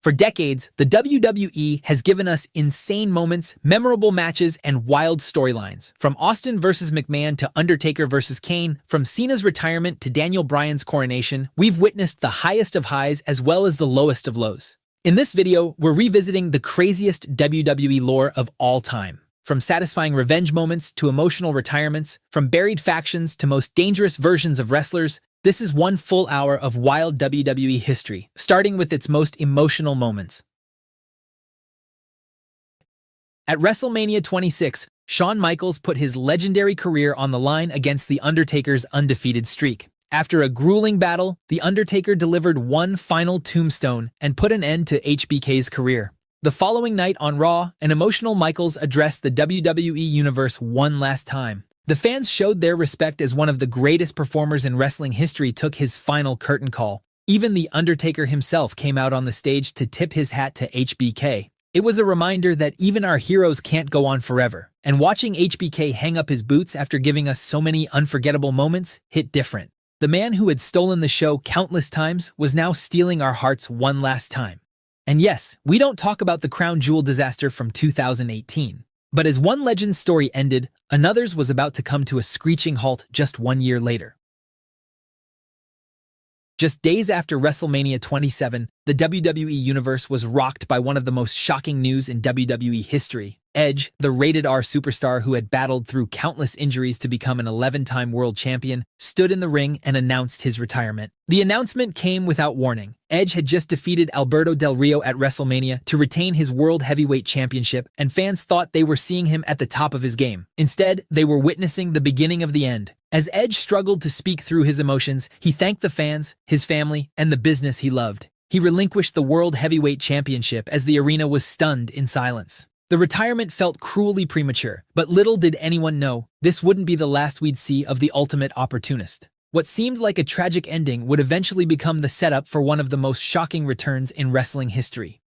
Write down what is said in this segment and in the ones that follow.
For decades, the WWE has given us insane moments, memorable matches, and wild storylines. From Austin vs. McMahon to Undertaker vs. Kane, from Cena's retirement to Daniel Bryan's coronation, we've witnessed the highest of highs as well as the lowest of lows. In this video, we're revisiting the craziest WWE lore of all time. From satisfying revenge moments to emotional retirements, from buried factions to most dangerous versions of wrestlers, this is one full hour of wild WWE history, starting with its most emotional moments. At WrestleMania 26, Shawn Michaels put his legendary career on the line against The Undertaker's undefeated streak. After a grueling battle, The Undertaker delivered one final tombstone and put an end to HBK's career. The following night on Raw, an emotional Michaels addressed the WWE Universe one last time. The fans showed their respect as one of the greatest performers in wrestling history took his final curtain call. Even The Undertaker himself came out on the stage to tip his hat to HBK. It was a reminder that even our heroes can't go on forever, and watching HBK hang up his boots after giving us so many unforgettable moments hit different. The man who had stolen the show countless times was now stealing our hearts one last time. And yes, we don't talk about the crown jewel disaster from 2018. But as one legend's story ended, another's was about to come to a screeching halt just 1 year later. Just days after WrestleMania 27, the WWE Universe was rocked by one of the most shocking news in WWE history. Edge, the rated-R superstar who had battled through countless injuries to become an 11-time world champion, stood in the ring and announced his retirement. The announcement came without warning. Edge had just defeated Alberto Del Rio at WrestleMania to retain his World Heavyweight Championship, and fans thought they were seeing him at the top of his game. Instead, they were witnessing the beginning of the end. As Edge struggled to speak through his emotions, he thanked the fans, his family, and the business he loved. He relinquished the World Heavyweight Championship as the arena was stunned in silence. The retirement felt cruelly premature, but little did anyone know, this wouldn't be the last we'd see of the ultimate opportunist. What seemed like a tragic ending would eventually become the setup for one of the most shocking returns in wrestling history.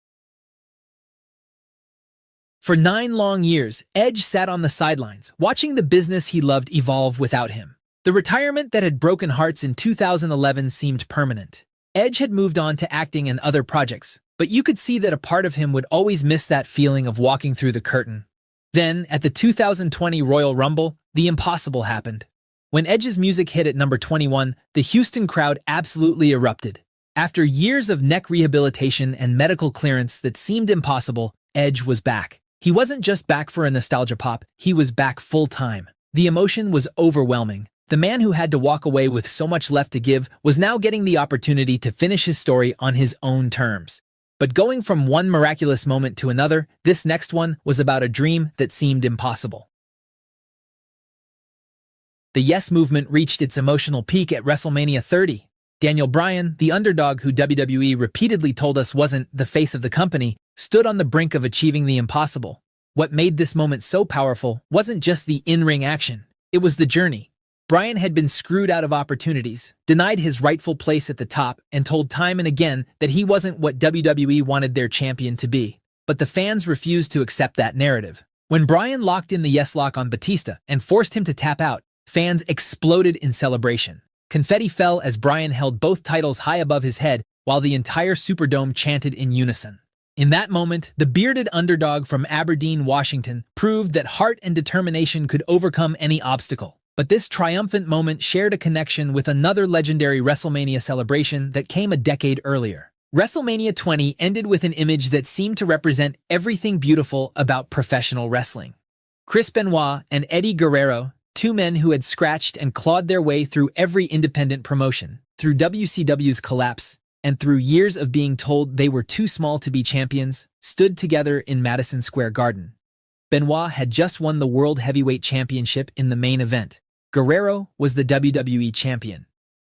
For 9 long years, Edge sat on the sidelines, watching the business he loved evolve without him. The retirement that had broken hearts in 2011 seemed permanent. Edge had moved on to acting and other projects, but you could see that a part of him would always miss that feeling of walking through the curtain. Then, at the 2020 Royal Rumble, the impossible happened. When Edge's music hit at number 21, the Houston crowd absolutely erupted. After years of neck rehabilitation and medical clearance that seemed impossible, Edge was back. He wasn't just back for a nostalgia pop, he was back full-time. The emotion was overwhelming. The man who had to walk away with so much left to give was now getting the opportunity to finish his story on his own terms. But going from one miraculous moment to another, this next one was about a dream that seemed impossible. The Yes movement reached its emotional peak at WrestleMania 30. Daniel Bryan, the underdog who WWE repeatedly told us wasn't the face of the company, stood on the brink of achieving the impossible. What made this moment so powerful wasn't just the in-ring action, it was the journey. Bryan had been screwed out of opportunities, denied his rightful place at the top, and told time and again that he wasn't what WWE wanted their champion to be. But the fans refused to accept that narrative. When Bryan locked in the Yes Lock on Batista and forced him to tap out, fans exploded in celebration. Confetti fell as Bryan held both titles high above his head while the entire Superdome chanted in unison. In that moment, the bearded underdog from Aberdeen, Washington, proved that heart and determination could overcome any obstacle. But this triumphant moment shared a connection with another legendary WrestleMania celebration that came a decade earlier. WrestleMania 20 ended with an image that seemed to represent everything beautiful about professional wrestling. Chris Benoit and Eddie Guerrero, 2 men who had scratched and clawed their way through every independent promotion, through WCW's collapse, and through years of being told they were too small to be champions, stood together in Madison Square Garden. Benoit had just won the World Heavyweight Championship in the main event. Guerrero was the WWE champion.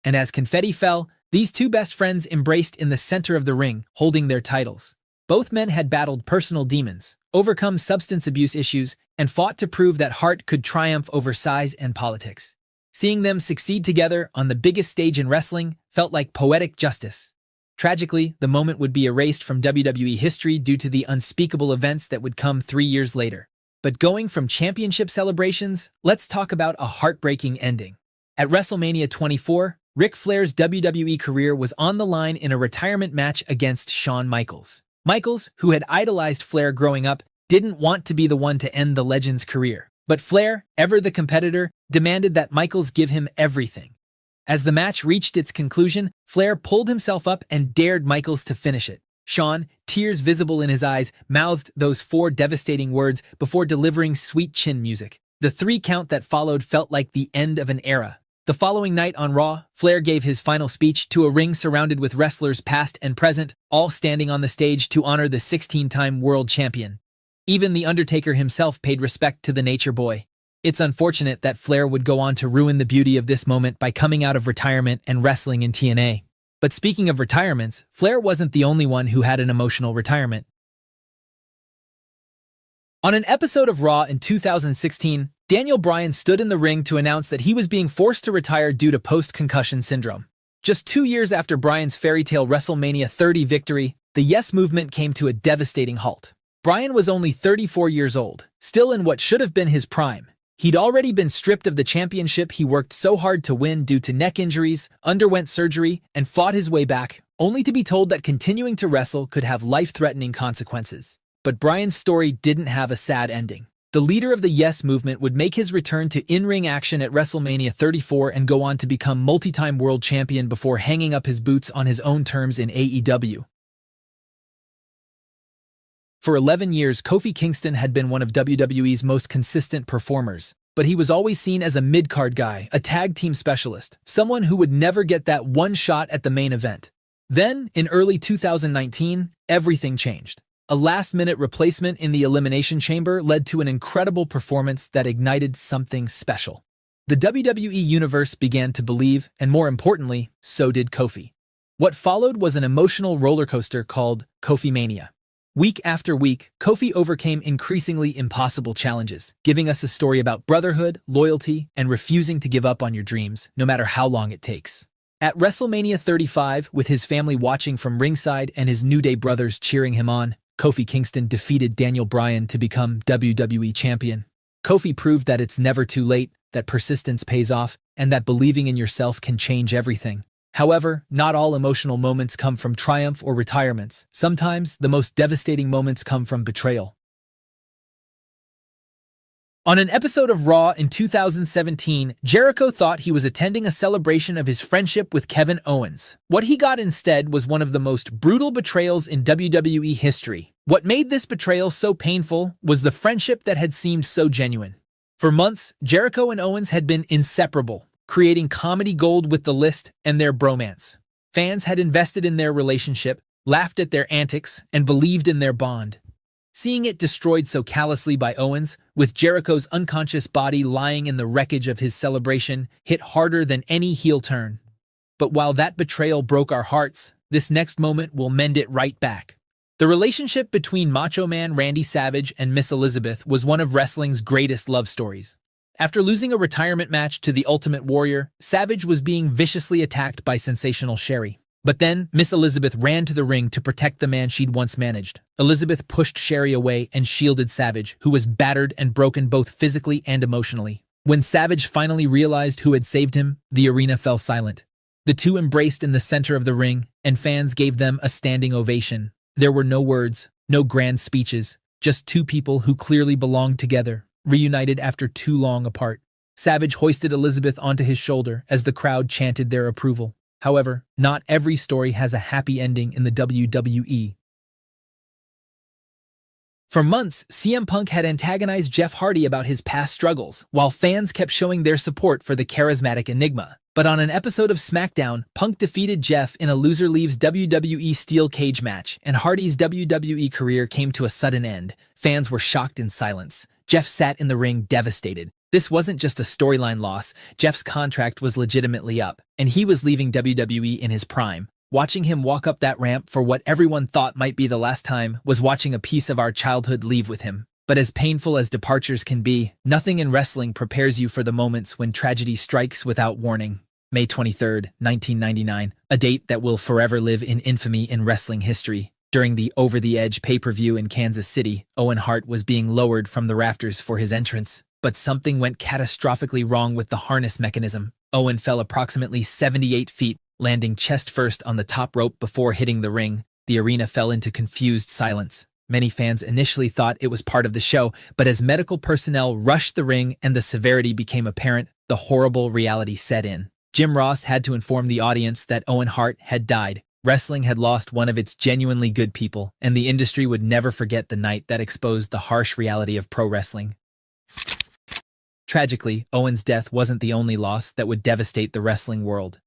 And as confetti fell, these 2 best friends embraced in the center of the ring, holding their titles. Both men had battled personal demons, overcome substance abuse issues, and fought to prove that heart could triumph over size and politics. Seeing them succeed together on the biggest stage in wrestling felt like poetic justice. Tragically, the moment would be erased from WWE history due to the unspeakable events that would come 3 years later. But going from championship celebrations, let's talk about a heartbreaking ending. At WrestleMania 24, Ric Flair's WWE career was on the line in a retirement match against Shawn Michaels. Michaels, who had idolized Flair growing up, didn't want to be the one to end the legend's career. But Flair, ever the competitor, demanded that Michaels give him everything. As the match reached its conclusion, Flair pulled himself up and dared Michaels to finish it. Shawn, tears visible in his eyes, mouthed those 4 devastating words before delivering sweet chin music. The 3 count that followed felt like the end of an era. The following night on Raw, Flair gave his final speech to a ring surrounded with wrestlers past and present, all standing on the stage to honor the 16-time world champion. Even The Undertaker himself paid respect to the Nature Boy. It's unfortunate that Flair would go on to ruin the beauty of this moment by coming out of retirement and wrestling in TNA. But speaking of retirements, Flair wasn't the only one who had an emotional retirement. On an episode of Raw in 2016, Daniel Bryan stood in the ring to announce that he was being forced to retire due to post-concussion syndrome. Just 2 years after Bryan's fairytale WrestleMania 30 victory, the Yes Movement came to a devastating halt. Bryan was only 34 years old, still in what should have been his prime. He'd already been stripped of the championship he worked so hard to win due to neck injuries, underwent surgery, and fought his way back, only to be told that continuing to wrestle could have life-threatening consequences. But Bryan's story didn't have a sad ending. The leader of the Yes Movement would make his return to in-ring action at WrestleMania 34 and go on to become multi-time world champion before hanging up his boots on his own terms in AEW. For 11 years, Kofi Kingston had been one of WWE's most consistent performers, but he was always seen as a mid-card guy, a tag team specialist, someone who would never get that one shot at the main event. Then, in early 2019, everything changed. A last-minute replacement in the Elimination Chamber led to an incredible performance that ignited something special. The WWE Universe began to believe, and more importantly, so did Kofi. What followed was an emotional roller coaster called Kofi Mania. Week after week, Kofi overcame increasingly impossible challenges, giving us a story about brotherhood, loyalty, and refusing to give up on your dreams, no matter how long it takes. At WrestleMania 35, with his family watching from ringside and his New Day brothers cheering him on, Kofi Kingston defeated Daniel Bryan to become WWE champion. Kofi proved that it's never too late, that persistence pays off, and that believing in yourself can change everything. However, not all emotional moments come from triumph or retirements. Sometimes, the most devastating moments come from betrayal. On an episode of Raw in 2017, Jericho thought he was attending a celebration of his friendship with Kevin Owens. What he got instead was one of the most brutal betrayals in WWE history. What made this betrayal so painful was the friendship that had seemed so genuine. For months, Jericho and Owens had been inseparable, creating comedy gold with the list and their bromance. Fans had invested in their relationship, laughed at their antics, and believed in their bond. Seeing it destroyed so callously by Owens, with Jericho's unconscious body lying in the wreckage of his celebration, hit harder than any heel turn. But while that betrayal broke our hearts, this next moment will mend it right back. The relationship between Macho Man Randy Savage and Miss Elizabeth was one of wrestling's greatest love stories. After losing a retirement match to the Ultimate Warrior, Savage was being viciously attacked by Sensational Sherry. But then, Miss Elizabeth ran to the ring to protect the man she'd once managed. Elizabeth pushed Sherry away and shielded Savage, who was battered and broken both physically and emotionally. When Savage finally realized who had saved him, the arena fell silent. The two embraced in the center of the ring, and fans gave them a standing ovation. There were no words, no grand speeches, just two people who clearly belonged together, reunited after too long apart. Savage hoisted Elizabeth onto his shoulder as the crowd chanted their approval. However, not every story has a happy ending in the WWE. For months, CM Punk had antagonized Jeff Hardy about his past struggles, while fans kept showing their support for the charismatic Enigma. But on an episode of SmackDown, Punk defeated Jeff in a loser leaves WWE steel cage match, and Hardy's WWE career came to a sudden end. Fans were shocked in silence. Jeff sat in the ring devastated. This wasn't just a storyline loss. Jeff's contract was legitimately up, and he was leaving WWE in his prime. Watching him walk up that ramp for what everyone thought might be the last time was watching a piece of our childhood leave with him. But as painful as departures can be, nothing in wrestling prepares you for the moments when tragedy strikes without warning. May 23, 1999, a date that will forever live in infamy in wrestling history. During the Over the Edge pay-per-view in Kansas City, Owen Hart was being lowered from the rafters for his entrance. But something went catastrophically wrong with the harness mechanism. Owen fell approximately 78 feet, landing chest first on the top rope before hitting the ring. The arena fell into confused silence. Many fans initially thought it was part of the show, but as medical personnel rushed the ring and the severity became apparent, the horrible reality set in. Jim Ross had to inform the audience that Owen Hart had died. Wrestling had lost one of its genuinely good people, and the industry would never forget the night that exposed the harsh reality of pro wrestling. Tragically, Owen's death wasn't the only loss that would devastate the wrestling world.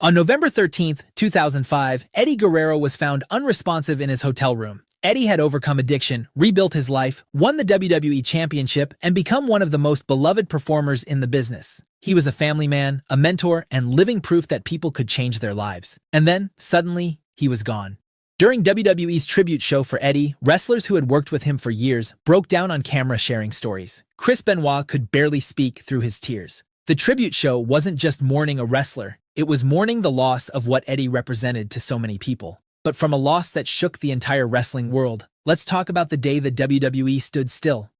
On November 13, 2005, Eddie Guerrero was found unresponsive in his hotel room. Eddie had overcome addiction, rebuilt his life, won the WWE Championship, and become one of the most beloved performers in the business. He was a family man, a mentor, and living proof that people could change their lives. And then, suddenly, he was gone. During WWE's tribute show for Eddie, wrestlers who had worked with him for years broke down on camera sharing stories. Chris Benoit could barely speak through his tears. The tribute show wasn't just mourning a wrestler, it was mourning the loss of what Eddie represented to so many people. But from a loss that shook the entire wrestling world, let's talk about the day the WWE stood still.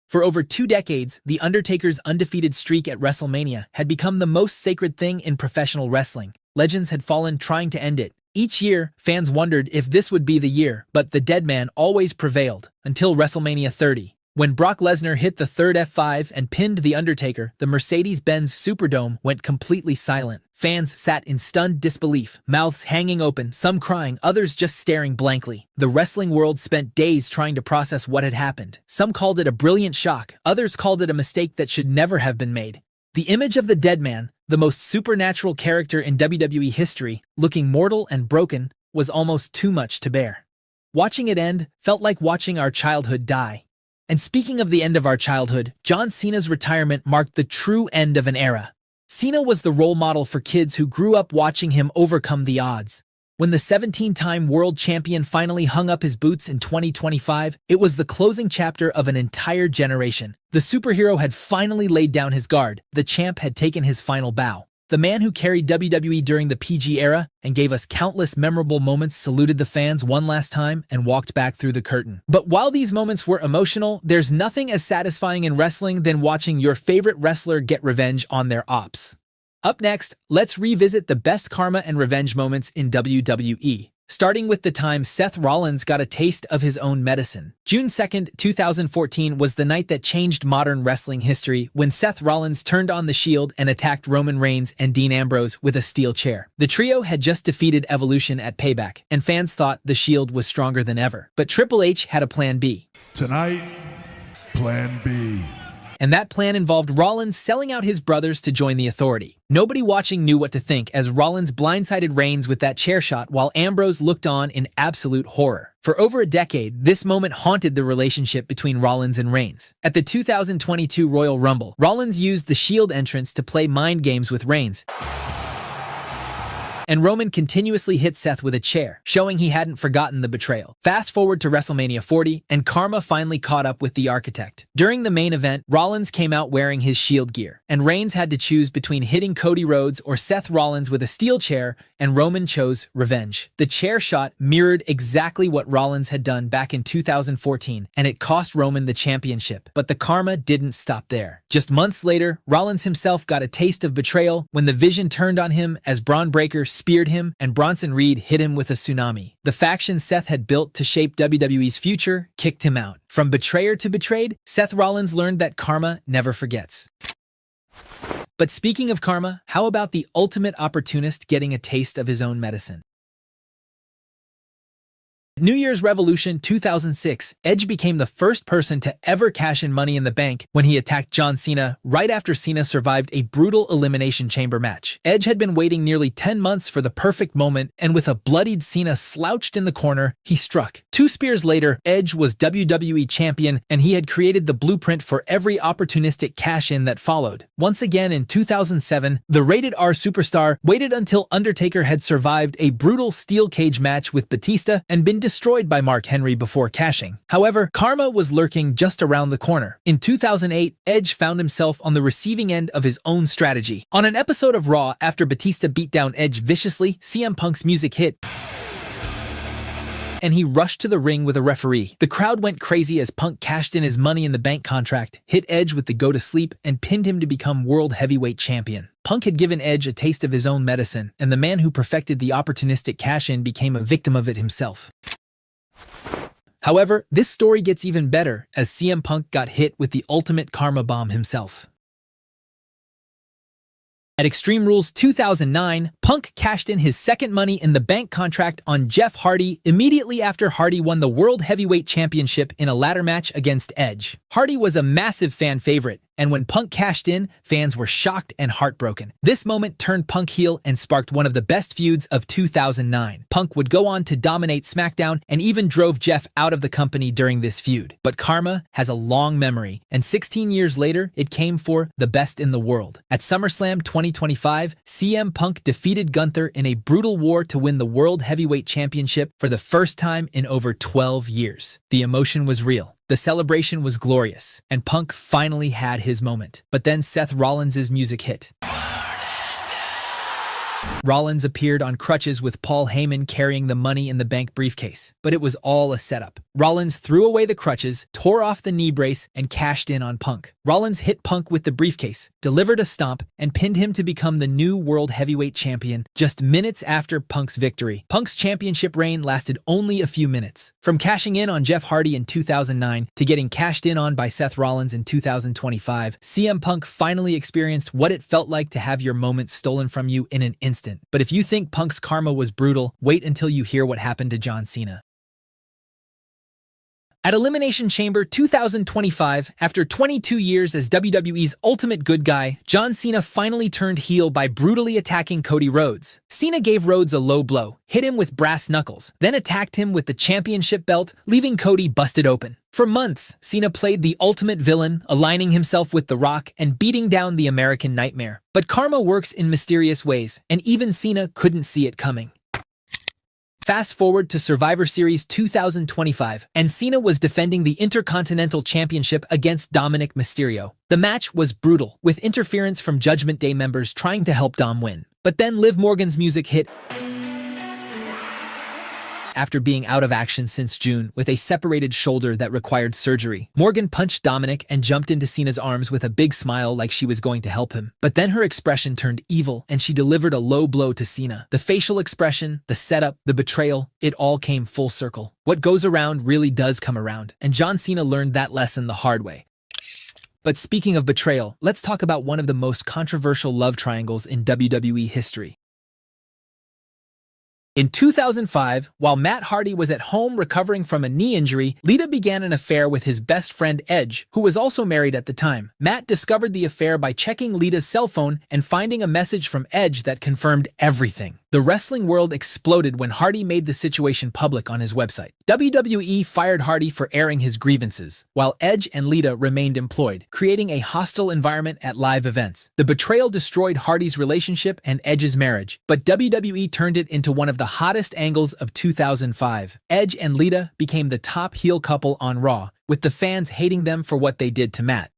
For over 2 decades, The Undertaker's undefeated streak at WrestleMania had become the most sacred thing in professional wrestling. Legends had fallen trying to end it. Each year, fans wondered if this would be the year, but the dead man always prevailed, until WrestleMania 30. When Brock Lesnar hit the third F5 and pinned The Undertaker, the Mercedes-Benz Superdome went completely silent. Fans sat in stunned disbelief, mouths hanging open, some crying, others just staring blankly. The wrestling world spent days trying to process what had happened. Some called it a brilliant shock, others called it a mistake that should never have been made. The image of the dead man, the most supernatural character in WWE history, looking mortal and broken, was almost too much to bear. Watching it end felt like watching our childhood die. And speaking of the end of our childhood, John Cena's retirement marked the true end of an era. Cena was the role model for kids who grew up watching him overcome the odds. When the 17-time world champion finally hung up his boots in 2025, it was the closing chapter of an entire generation. The superhero had finally laid down his guard. The champ had taken his final bow. The man who carried WWE during the PG era and gave us countless memorable moments saluted the fans one last time and walked back through the curtain. But while these moments were emotional, there's nothing as satisfying in wrestling than watching your favorite wrestler get revenge on their ops. Up next, let's revisit the best karma and revenge moments in WWE. Starting with the time Seth Rollins got a taste of his own medicine. June 2, 2014 was the night that changed modern wrestling history when Seth Rollins turned on the Shield and attacked Roman Reigns and Dean Ambrose with a steel chair. The trio had just defeated Evolution at Payback, and fans thought the Shield was stronger than ever. But Triple H had a plan B. Tonight, Plan B. And that plan involved Rollins selling out his brothers to join the Authority. Nobody watching knew what to think as Rollins blindsided Reigns with that chair shot while Ambrose looked on in absolute horror. For over a decade, this moment haunted the relationship between Rollins and Reigns. At the 2022 Royal Rumble, Rollins used the Shield entrance to play mind games with Reigns. And Roman continuously hit Seth with a chair, showing he hadn't forgotten the betrayal. Fast forward to WrestleMania 40, and karma finally caught up with the Architect. During the main event, Rollins came out wearing his Shield gear, and Reigns had to choose between hitting Cody Rhodes or Seth Rollins with a steel chair, and Roman chose revenge. The chair shot mirrored exactly what Rollins had done back in 2014, and it cost Roman the championship. But the karma didn't stop there. Just months later, Rollins himself got a taste of betrayal when the Vision turned on him as Braun Breaker speared him and Bronson Reed hit him with a tsunami. The faction Seth had built to shape WWE's future kicked him out. From betrayer to betrayed, Seth Rollins learned that karma never forgets. But speaking of karma, how about the ultimate opportunist getting a taste of his own medicine? New Year's Revolution 2006, Edge became the first person to ever cash in Money in the Bank when he attacked John Cena right after Cena survived a brutal Elimination Chamber match. Edge had been waiting nearly 10 months for the perfect moment, and with a bloodied Cena slouched in the corner, he struck. 2 spears later, Edge was WWE Champion, and he had created the blueprint for every opportunistic cash-in that followed. Once again in 2007, the Rated R superstar waited until Undertaker had survived a brutal steel cage match with Batista and been destroyed by Mark Henry before cashing. However, karma was lurking just around the corner. In 2008, Edge found himself on the receiving end of his own strategy. On an episode of Raw, after Batista beat down Edge viciously, CM Punk's music hit, and he rushed to the ring with a referee. The crowd went crazy as Punk cashed in his Money in the Bank contract, hit Edge with the go to sleep, and pinned him to become World Heavyweight Champion. Punk had given Edge a taste of his own medicine, and the man who perfected the opportunistic cash-in became a victim of it himself. However, this story gets even better as CM Punk got hit with the ultimate karma bomb himself. At Extreme Rules 2009, Punk cashed in his second Money in the Bank contract on Jeff Hardy immediately after Hardy won the World Heavyweight Championship in a ladder match against Edge. Hardy was a massive fan favorite, and when Punk cashed in, fans were shocked and heartbroken. This moment turned Punk heel and sparked one of the best feuds of 2009. Punk would go on to dominate SmackDown and even drove Jeff out of the company during this feud. But karma has a long memory, and 16 years later, it came for the best in the world. At SummerSlam 2025, CM Punk defeated Gunther in a brutal war to win the World Heavyweight Championship for the first time in over 12 years. The emotion was real. The celebration was glorious, and Punk finally had his moment. But then Seth Rollins' music hit. Rollins appeared on crutches with Paul Heyman carrying the Money in the Bank briefcase, but it was all a setup. Rollins threw away the crutches, tore off the knee brace, and cashed in on Punk. Rollins hit Punk with the briefcase, delivered a stomp, and pinned him to become the new World Heavyweight Champion just minutes after Punk's victory. Punk's championship reign lasted only a few minutes. From cashing in on Jeff Hardy in 2009 to getting cashed in on by Seth Rollins in 2025, CM Punk finally experienced what it felt like to have your moment stolen from you in an instant. But if you think Punk's karma was brutal, wait until you hear what happened to John Cena. At Elimination Chamber 2025, after 22 years as WWE's ultimate good guy, John Cena finally turned heel by brutally attacking Cody Rhodes. Cena gave Rhodes a low blow, hit him with brass knuckles, then attacked him with the championship belt, leaving Cody busted open. For months, Cena played the ultimate villain, aligning himself with The Rock and beating down the American Nightmare. But karma works in mysterious ways, and even Cena couldn't see it coming. Fast forward to Survivor Series 2025, and Cena was defending the Intercontinental Championship against Dominic Mysterio. The match was brutal, with interference from Judgment Day members trying to help Dom win. But then Liv Morgan's music hit. After being out of action since June with a separated shoulder that required surgery, Morgan punched Dominic and jumped into Cena's arms with a big smile like she was going to help him. But then her expression turned evil and she delivered a low blow to Cena. The facial expression, the setup, the betrayal, it all came full circle. What goes around really does come around, and John Cena learned that lesson the hard way. But speaking of betrayal, let's talk about one of the most controversial love triangles in WWE history. In 2005, while Matt Hardy was at home recovering from a knee injury, Lita began an affair with his best friend Edge, who was also married at the time. Matt discovered the affair by checking Lita's cell phone and finding a message from Edge that confirmed everything. The wrestling world exploded when Hardy made the situation public on his website. WWE fired Hardy for airing his grievances, while Edge and Lita remained employed, creating a hostile environment at live events. The betrayal destroyed Hardy's relationship and Edge's marriage, but WWE turned it into one of the hottest angles of 2005. Edge and Lita became the top heel couple on Raw, with the fans hating them for what they did to Matt.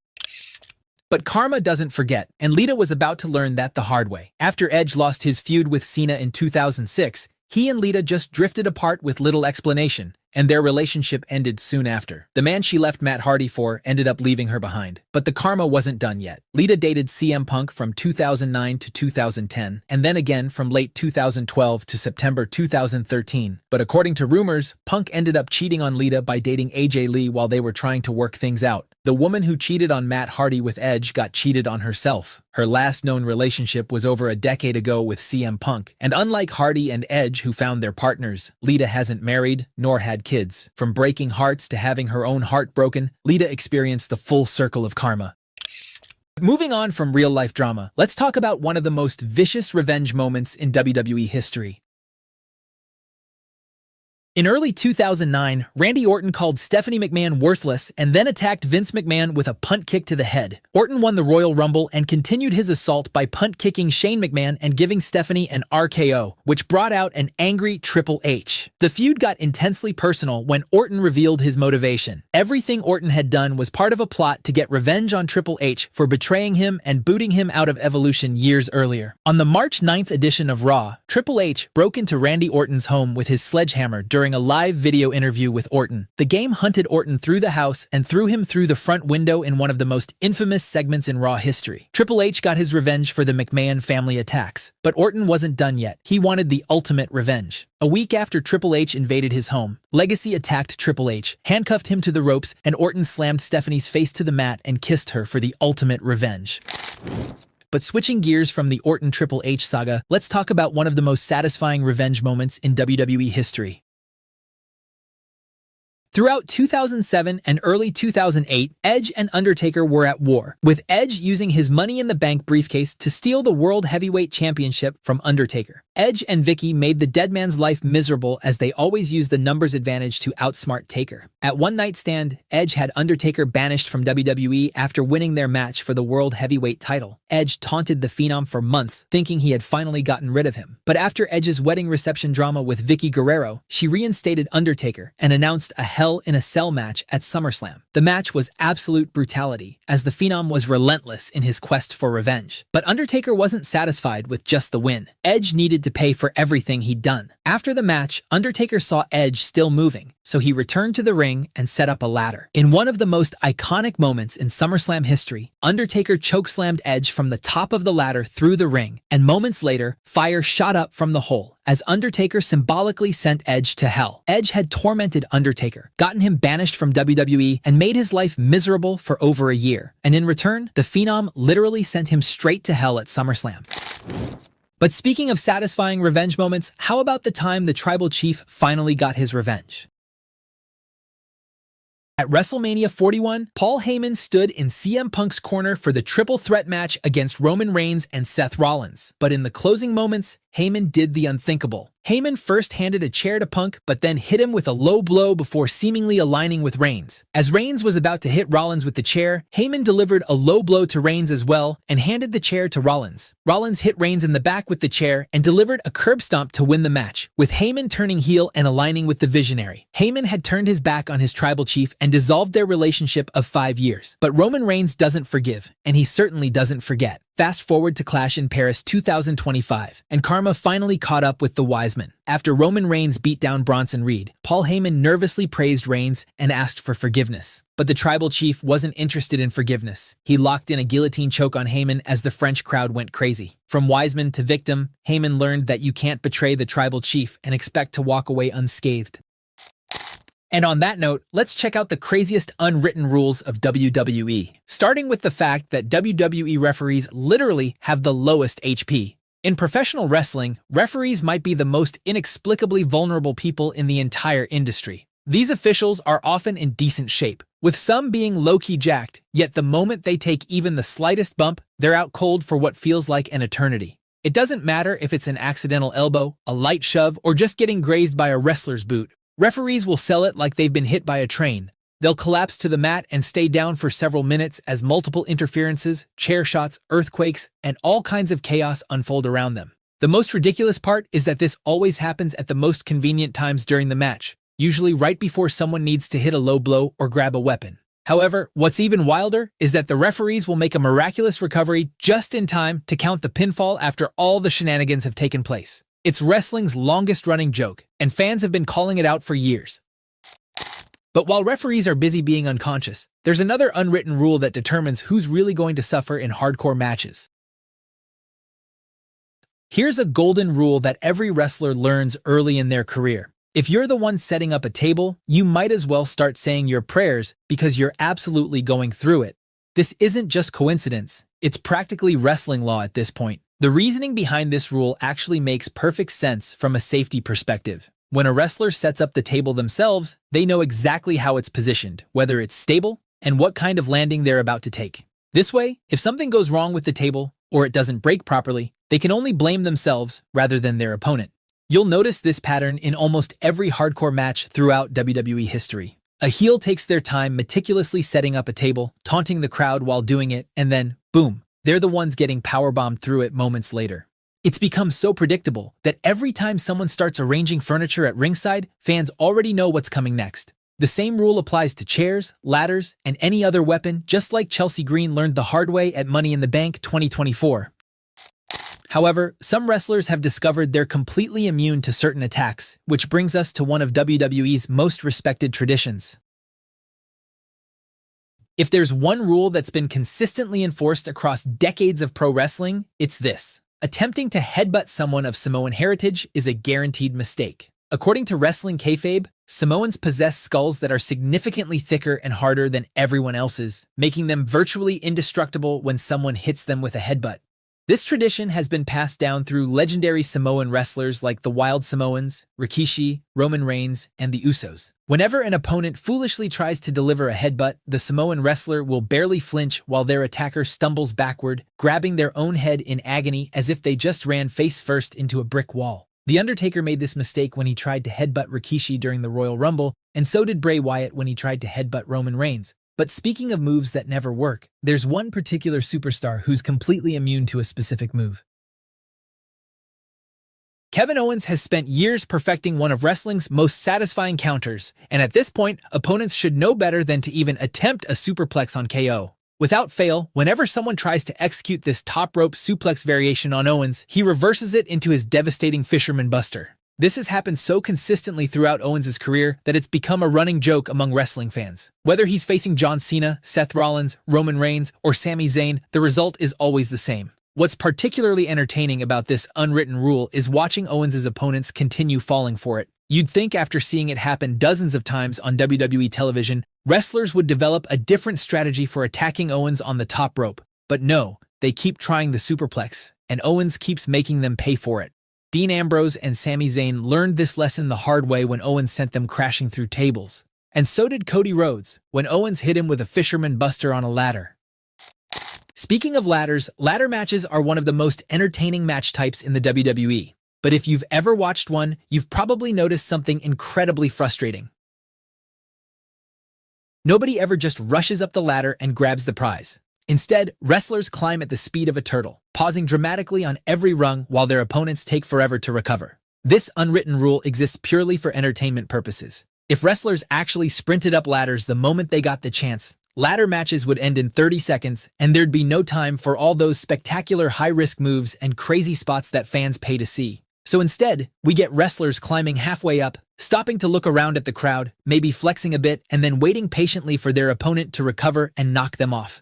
But karma doesn't forget, and Lita was about to learn that the hard way. After Edge lost his feud with Cena in 2006, he and Lita just drifted apart with little explanation, and their relationship ended soon after. The man she left Matt Hardy for ended up leaving her behind. But the karma wasn't done yet. Lita dated CM Punk from 2009 to 2010, and then again from late 2012 to September 2013. But according to rumors, Punk ended up cheating on Lita by dating AJ Lee while they were trying to work things out. The woman who cheated on Matt Hardy with Edge got cheated on herself. Her last known relationship was over a decade ago with CM Punk, and unlike Hardy and Edge who found their partners, Lita hasn't married nor had kids. From breaking hearts to having her own heart broken, Lita experienced the full circle of karma. Moving on from real-life drama, let's talk about one of the most vicious revenge moments in WWE history. In early 2009, Randy Orton called Stephanie McMahon worthless and then attacked Vince McMahon with a punt kick to the head. Orton won the Royal Rumble and continued his assault by punt kicking Shane McMahon and giving Stephanie an RKO, which brought out an angry Triple H. The feud got intensely personal when Orton revealed his motivation. Everything Orton had done was part of a plot to get revenge on Triple H for betraying him and booting him out of Evolution years earlier. On the March 9th edition of Raw, Triple H broke into Randy Orton's home with his sledgehammer during during a live video interview with Orton. The game hunted Orton through the house and threw him through the front window in one of the most infamous segments in Raw history. Triple H got his revenge for the McMahon family attacks, but Orton wasn't done yet. He wanted the ultimate revenge. A week after Triple H invaded his home, Legacy attacked Triple H, handcuffed him to the ropes, and Orton slammed Stephanie's face to the mat and kissed her for the ultimate revenge. But switching gears from the Orton-Triple H saga, let's talk about one of the most satisfying revenge moments in WWE history. Throughout 2007 and early 2008, Edge and Undertaker were at war, with Edge using his Money in the Bank briefcase to steal the World Heavyweight Championship from Undertaker. Edge and Vicky made the dead man's life miserable as they always used the numbers advantage to outsmart Taker. At One Night Stand, Edge had Undertaker banished from WWE after winning their match for the World Heavyweight title. Edge taunted the Phenom for months, thinking he had finally gotten rid of him. But after Edge's wedding reception drama with Vicky Guerrero, she reinstated Undertaker and announced a Hell in a Cell match at SummerSlam. The match was absolute brutality, as the Phenom was relentless in his quest for revenge. But Undertaker wasn't satisfied with just the win. Edge needed to pay for everything he'd done. After the match, Undertaker saw Edge still moving, so he returned to the ring and set up a ladder. In one of the most iconic moments in SummerSlam history, Undertaker chokeslammed Edge from the top of the ladder through the ring, and moments later, fire shot up from the hole, as Undertaker symbolically sent Edge to hell. Edge had tormented Undertaker, gotten him banished from WWE, and made his life miserable for over a year. And in return, the Phenom literally sent him straight to hell at SummerSlam. But speaking of satisfying revenge moments, how about the time the Tribal Chief finally got his revenge? At WrestleMania 41, Paul Heyman stood in CM Punk's corner for the triple threat match against Roman Reigns and Seth Rollins. But in the closing moments, Heyman did the unthinkable. Heyman first handed a chair to Punk, but then hit him with a low blow before seemingly aligning with Reigns. As Reigns was about to hit Rollins with the chair, Heyman delivered a low blow to Reigns as well and handed the chair to Rollins. Rollins hit Reigns in the back with the chair and delivered a curb stomp to win the match, with Heyman turning heel and aligning with the Visionary. Heyman had turned his back on his Tribal Chief and dissolved their relationship of 5 years. But Roman Reigns doesn't forgive, and he certainly doesn't forget. Fast forward to Clash in Paris 2025, and karma finally caught up with the wise men. After Roman Reigns beat down Bronson Reed, Paul Heyman nervously praised Reigns and asked for forgiveness. But the Tribal Chief wasn't interested in forgiveness. He locked in a guillotine choke on Heyman as the French crowd went crazy. From wiseman to victim, Heyman learned that you can't betray the Tribal Chief and expect to walk away unscathed. And on that note, let's check out the craziest unwritten rules of WWE. Starting with the fact that WWE referees literally have the lowest HP. In professional wrestling, referees might be the most inexplicably vulnerable people in the entire industry. These officials are often in decent shape, with some being low-key jacked, yet the moment they take even the slightest bump, they're out cold for what feels like an eternity. It doesn't matter if it's an accidental elbow, a light shove, or just getting grazed by a wrestler's boot. Referees will sell it like they've been hit by a train. They'll collapse to the mat and stay down for several minutes as multiple interferences, chair shots, earthquakes, and all kinds of chaos unfold around them. The most ridiculous part is that this always happens at the most convenient times during the match, usually right before someone needs to hit a low blow or grab a weapon. However, what's even wilder is that the referees will make a miraculous recovery just in time to count the pinfall after all the shenanigans have taken place. It's wrestling's longest-running joke, and fans have been calling it out for years. But while referees are busy being unconscious, there's another unwritten rule that determines who's really going to suffer in hardcore matches. Here's a golden rule that every wrestler learns early in their career. If you're the one setting up a table, you might as well start saying your prayers because you're absolutely going through it. This isn't just coincidence, it's practically wrestling law at this point. The reasoning behind this rule actually makes perfect sense from a safety perspective. When a wrestler sets up the table themselves, they know exactly how it's positioned, whether it's stable, and what kind of landing they're about to take. This way, if something goes wrong with the table, or it doesn't break properly, they can only blame themselves rather than their opponent. You'll notice this pattern in almost every hardcore match throughout WWE history. A heel takes their time meticulously setting up a table, taunting the crowd while doing it, and then, boom, they're the ones getting powerbombed through it moments later. It's become so predictable that every time someone starts arranging furniture at ringside, fans already know what's coming next. The same rule applies to chairs, ladders, and any other weapon, just like Chelsea Green learned the hard way at Money in the Bank 2024. However, some wrestlers have discovered they're completely immune to certain attacks, which brings us to one of WWE's most respected traditions. If there's one rule that's been consistently enforced across decades of pro wrestling, it's this. Attempting to headbutt someone of Samoan heritage is a guaranteed mistake. According to Wrestling Kayfabe, Samoans possess skulls that are significantly thicker and harder than everyone else's, making them virtually indestructible when someone hits them with a headbutt. This tradition has been passed down through legendary Samoan wrestlers like the Wild Samoans, Rikishi, Roman Reigns, and the Usos. Whenever an opponent foolishly tries to deliver a headbutt, the Samoan wrestler will barely flinch while their attacker stumbles backward, grabbing their own head in agony as if they just ran face first into a brick wall. The Undertaker made this mistake when he tried to headbutt Rikishi during the Royal Rumble, and so did Bray Wyatt when he tried to headbutt Roman Reigns. But speaking of moves that never work, there's one particular superstar who's completely immune to a specific move. Kevin Owens has spent years perfecting one of wrestling's most satisfying counters, and at this point, opponents should know better than to even attempt a superplex on KO. Without fail, whenever someone tries to execute this top rope suplex variation on Owens, he reverses it into his devastating Fisherman Buster. This has happened so consistently throughout Owens' career that it's become a running joke among wrestling fans. Whether he's facing John Cena, Seth Rollins, Roman Reigns, or Sami Zayn, the result is always the same. What's particularly entertaining about this unwritten rule is watching Owens' opponents continue falling for it. You'd think after seeing it happen dozens of times on WWE television, wrestlers would develop a different strategy for attacking Owens on the top rope. But no, they keep trying the superplex, and Owens keeps making them pay for it. Dean Ambrose and Sami Zayn learned this lesson the hard way when Owens sent them crashing through tables. And so did Cody Rhodes, when Owens hit him with a Fisherman Buster on a ladder. Speaking of ladders, ladder matches are one of the most entertaining match types in the WWE. But if you've ever watched one, you've probably noticed something incredibly frustrating. Nobody ever just rushes up the ladder and grabs the prize. Instead, wrestlers climb at the speed of a turtle, pausing dramatically on every rung while their opponents take forever to recover. This unwritten rule exists purely for entertainment purposes. If wrestlers actually sprinted up ladders the moment they got the chance, ladder matches would end in 30 seconds, and there'd be no time for all those spectacular high-risk moves and crazy spots that fans pay to see. So instead, we get wrestlers climbing halfway up, stopping to look around at the crowd, maybe flexing a bit, and then waiting patiently for their opponent to recover and knock them off.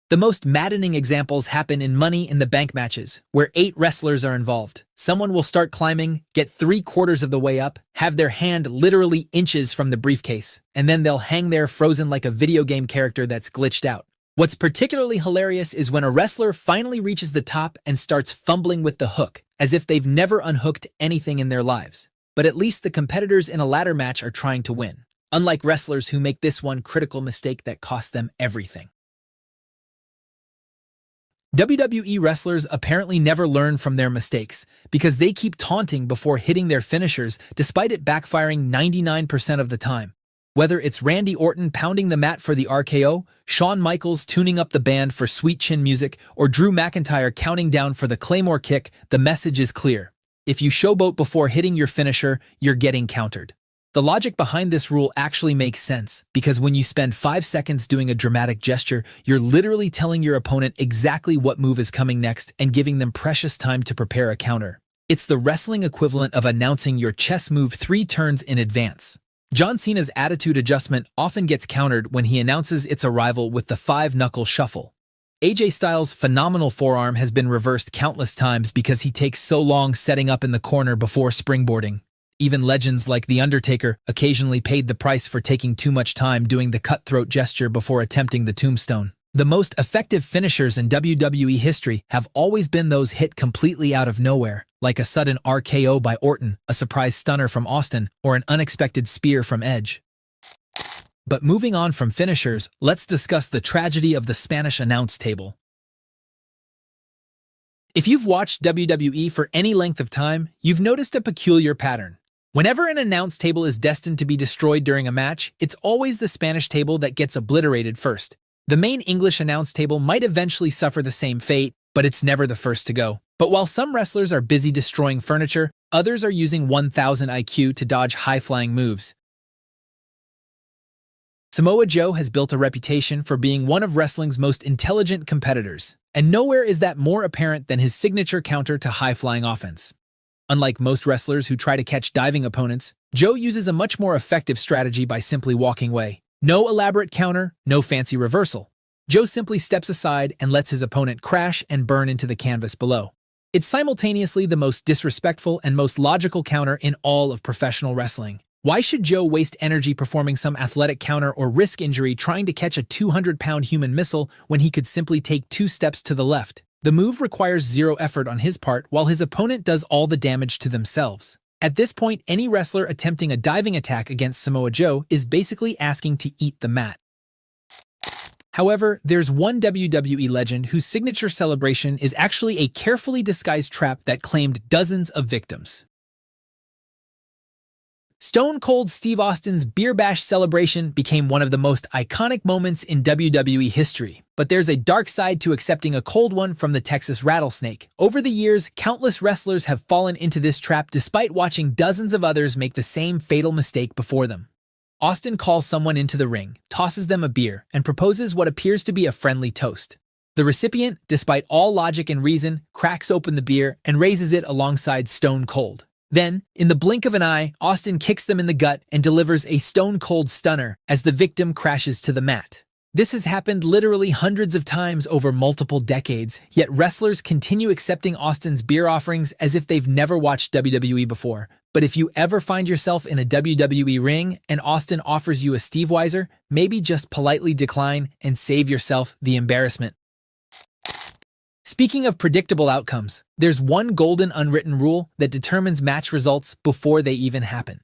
The most maddening examples happen in Money in the Bank matches, where 8 wrestlers are involved. Someone will start climbing, get 3/4 of the way up, have their hand literally inches from the briefcase, and then they'll hang there frozen like a video game character that's glitched out. What's particularly hilarious is when a wrestler finally reaches the top and starts fumbling with the hook, as if they've never unhooked anything in their lives. But at least the competitors in a ladder match are trying to win, unlike wrestlers who make this one critical mistake that costs them everything. WWE wrestlers apparently never learn from their mistakes because they keep taunting before hitting their finishers despite it backfiring 99% of the time. Whether it's Randy Orton pounding the mat for the RKO, Shawn Michaels tuning up the band for sweet chin music, or Drew McIntyre counting down for the Claymore kick, the message is clear. If you showboat before hitting your finisher, you're getting countered. The logic behind this rule actually makes sense, because when you spend 5 seconds doing a dramatic gesture, you're literally telling your opponent exactly what move is coming next and giving them precious time to prepare a counter. It's the wrestling equivalent of announcing your chess move 3 turns in advance. John Cena's attitude adjustment often gets countered when he announces its arrival with the 5-knuckle shuffle. AJ Styles' phenomenal forearm has been reversed countless times because he takes so long setting up in the corner before springboarding. Even legends like The Undertaker occasionally paid the price for taking too much time doing the cutthroat gesture before attempting the tombstone. The most effective finishers in WWE history have always been those hit completely out of nowhere, like a sudden RKO by Orton, a surprise stunner from Austin, or an unexpected spear from Edge. But moving on from finishers, let's discuss the tragedy of the Spanish announce table. If you've watched WWE for any length of time, you've noticed a peculiar pattern. Whenever an announce table is destined to be destroyed during a match, it's always the Spanish table that gets obliterated first. The main English announce table might eventually suffer the same fate, but it's never the first to go. But while some wrestlers are busy destroying furniture, others are using 1000 IQ to dodge high-flying moves. Samoa Joe has built a reputation for being one of wrestling's most intelligent competitors, and nowhere is that more apparent than his signature counter to high-flying offense. Unlike most wrestlers who try to catch diving opponents, Joe uses a much more effective strategy by simply walking away. No elaborate counter, no fancy reversal. Joe simply steps aside and lets his opponent crash and burn into the canvas below. It's simultaneously the most disrespectful and most logical counter in all of professional wrestling. Why should Joe waste energy performing some athletic counter or risk injury trying to catch a 200-pound human missile when he could simply take 2 steps to the left? The move requires zero effort on his part while his opponent does all the damage to themselves. At this point, any wrestler attempting a diving attack against Samoa Joe is basically asking to eat the mat. However, there's one WWE legend whose signature celebration is actually a carefully disguised trap that claimed dozens of victims. Stone Cold Steve Austin's Beer Bash celebration became one of the most iconic moments in WWE history, but there's a dark side to accepting a cold one from the Texas Rattlesnake. Over the years, countless wrestlers have fallen into this trap despite watching dozens of others make the same fatal mistake before them. Austin calls someone into the ring, tosses them a beer, and proposes what appears to be a friendly toast. The recipient, despite all logic and reason, cracks open the beer and raises it alongside Stone Cold. Then, in the blink of an eye, Austin kicks them in the gut and delivers a stone-cold stunner as the victim crashes to the mat. This has happened literally hundreds of times over multiple decades, yet wrestlers continue accepting Austin's beer offerings as if they've never watched WWE before. But if you ever find yourself in a WWE ring and Austin offers you a Steve Weiser, maybe just politely decline and save yourself the embarrassment. Speaking of predictable outcomes, there's one golden unwritten rule that determines match results before they even happen.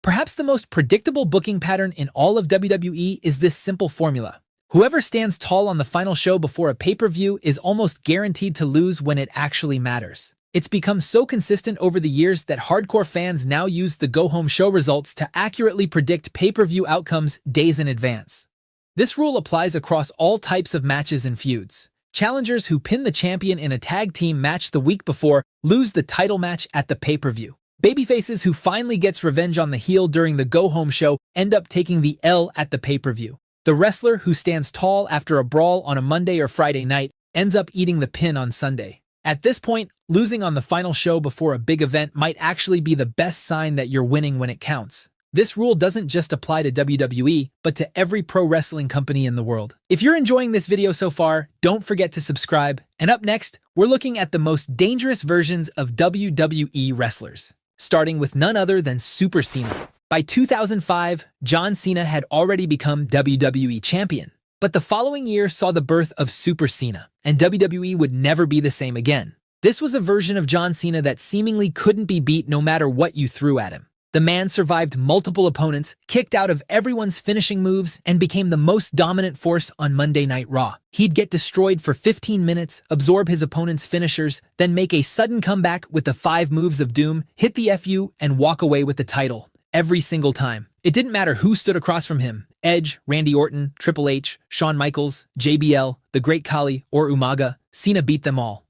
Perhaps the most predictable booking pattern in all of WWE is this simple formula. Whoever stands tall on the final show before a pay-per-view is almost guaranteed to lose when it actually matters. It's become so consistent over the years that hardcore fans now use the go-home show results to accurately predict pay-per-view outcomes days in advance. This rule applies across all types of matches and feuds. Challengers who pin the champion in a tag team match the week before lose the title match at the pay-per-view. Babyfaces who finally gets revenge on the heel during the go-home show end up taking the L at the pay-per-view. The wrestler who stands tall after a brawl on a Monday or Friday night ends up eating the pin on Sunday. At this point, losing on the final show before a big event might actually be the best sign that you're winning when it counts. This rule doesn't just apply to WWE, but to every pro wrestling company in the world. If you're enjoying this video so far, don't forget to subscribe. And up next, we're looking at the most dangerous versions of WWE wrestlers, starting with none other than Super Cena. By 2005, John Cena had already become WWE champion. But the following year saw the birth of Super Cena, and WWE would never be the same again. This was a version of John Cena that seemingly couldn't be beat no matter what you threw at him. The man survived multiple opponents, kicked out of everyone's finishing moves, and became the most dominant force on Monday Night Raw. He'd get destroyed for 15 minutes, absorb his opponent's finishers, then make a sudden comeback with the 5 moves of doom, hit the FU, and walk away with the title. Every single time. It didn't matter who stood across from him. Edge, Randy Orton, Triple H, Shawn Michaels, JBL, The Great Khali, or Umaga, Cena beat them all.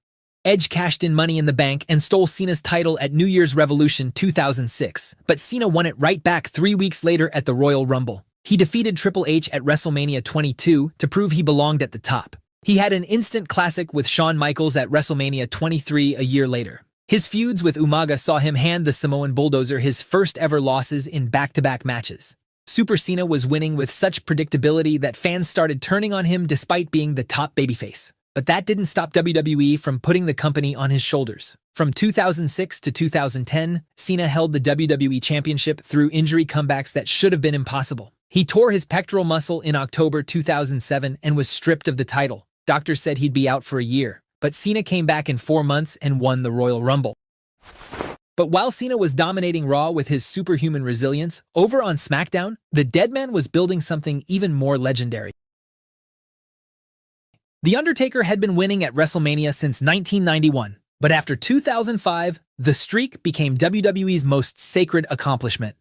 Edge cashed in Money in the Bank and stole Cena's title at New Year's Revolution 2006, but Cena won it right back 3 weeks later at the Royal Rumble. He defeated Triple H at WrestleMania 22 to prove he belonged at the top. He had an instant classic with Shawn Michaels at WrestleMania 23 a year later. His feuds with Umaga saw him hand the Samoan Bulldozer his first ever losses in back-to-back matches. Super Cena was winning with such predictability that fans started turning on him despite being the top babyface. But that didn't stop WWE from putting the company on his shoulders. From 2006 to 2010, Cena held the WWE Championship through injury comebacks that should have been impossible. He tore his pectoral muscle in October 2007 and was stripped of the title. Doctors said he'd be out for a year, but Cena came back in 4 months and won the Royal Rumble. But while Cena was dominating Raw with his superhuman resilience, over on SmackDown, the Deadman was building something even more legendary. The Undertaker had been winning at WrestleMania since 1991, but after 2005, the streak became WWE's most sacred accomplishment.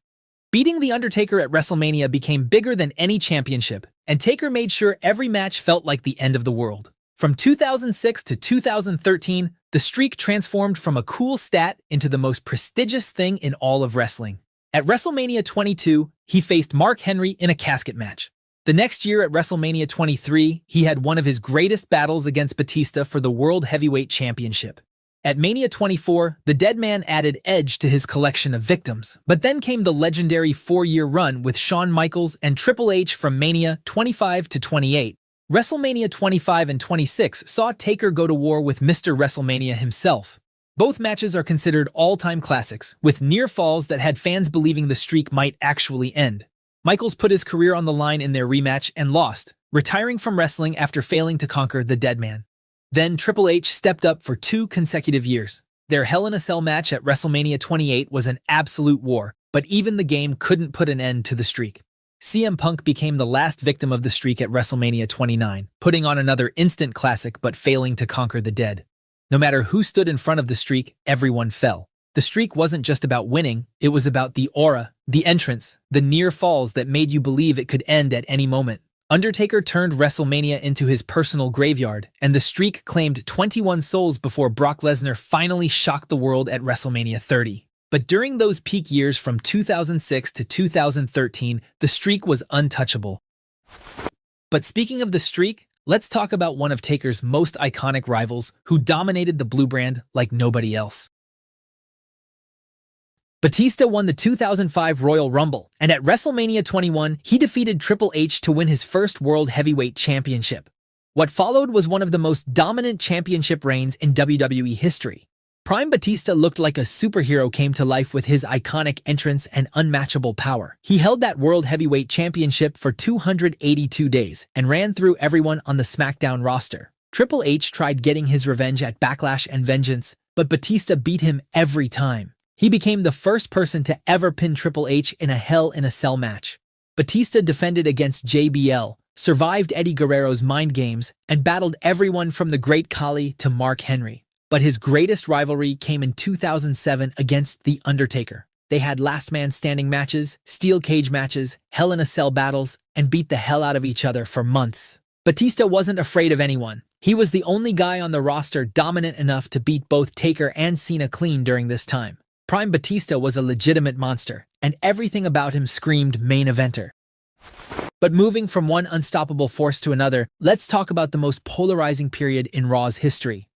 Beating The Undertaker at WrestleMania became bigger than any championship, and Taker made sure every match felt like the end of the world. From 2006 to 2013, the streak transformed from a cool stat into the most prestigious thing in all of wrestling. At WrestleMania 22, he faced Mark Henry in a casket match. The next year at WrestleMania 23, he had one of his greatest battles against Batista for the World Heavyweight Championship. At Mania 24, the Dead Man added Edge to his collection of victims. But then came the legendary 4-year run with Shawn Michaels and Triple H from Mania 25 to 28. WrestleMania 25 and 26 saw Taker go to war with Mr. WrestleMania himself. Both matches are considered all-time classics, with near falls that had fans believing the streak might actually end. Michaels put his career on the line in their rematch and lost, retiring from wrestling after failing to conquer the Dead Man. Then Triple H stepped up for 2 consecutive years. Their Hell in a Cell match at WrestleMania 28 was an absolute war, but even the game couldn't put an end to the streak. CM Punk became the last victim of the streak at WrestleMania 29, putting on another instant classic but failing to conquer the Dead. No matter who stood in front of the streak, everyone fell. The streak wasn't just about winning, it was about the aura, the entrance, the near falls that made you believe it could end at any moment. Undertaker turned WrestleMania into his personal graveyard, and the streak claimed 21 souls before Brock Lesnar finally shocked the world at WrestleMania 30. But during those peak years from 2006 to 2013, the streak was untouchable. But speaking of the streak, let's talk about one of Taker's most iconic rivals who dominated the blue brand like nobody else. Batista won the 2005 Royal Rumble, and at WrestleMania 21, he defeated Triple H to win his first World Heavyweight Championship. What followed was one of the most dominant championship reigns in WWE history. Prime Batista looked like a superhero came to life with his iconic entrance and unmatchable power. He held that World Heavyweight Championship for 282 days and ran through everyone on the SmackDown roster. Triple H tried getting his revenge at Backlash and Vengeance, but Batista beat him every time. He became the first person to ever pin Triple H in a Hell in a Cell match. Batista defended against JBL, survived Eddie Guerrero's mind games, and battled everyone from the Great Khali to Mark Henry. But his greatest rivalry came in 2007 against The Undertaker. They had last man standing matches, steel cage matches, Hell in a Cell battles, and beat the hell out of each other for months. Batista wasn't afraid of anyone. He was the only guy on the roster dominant enough to beat both Taker and Cena clean during this time. Prime Batista was a legitimate monster, and everything about him screamed main eventer. But moving from one unstoppable force to another, let's talk about the most polarizing period in Raw's history.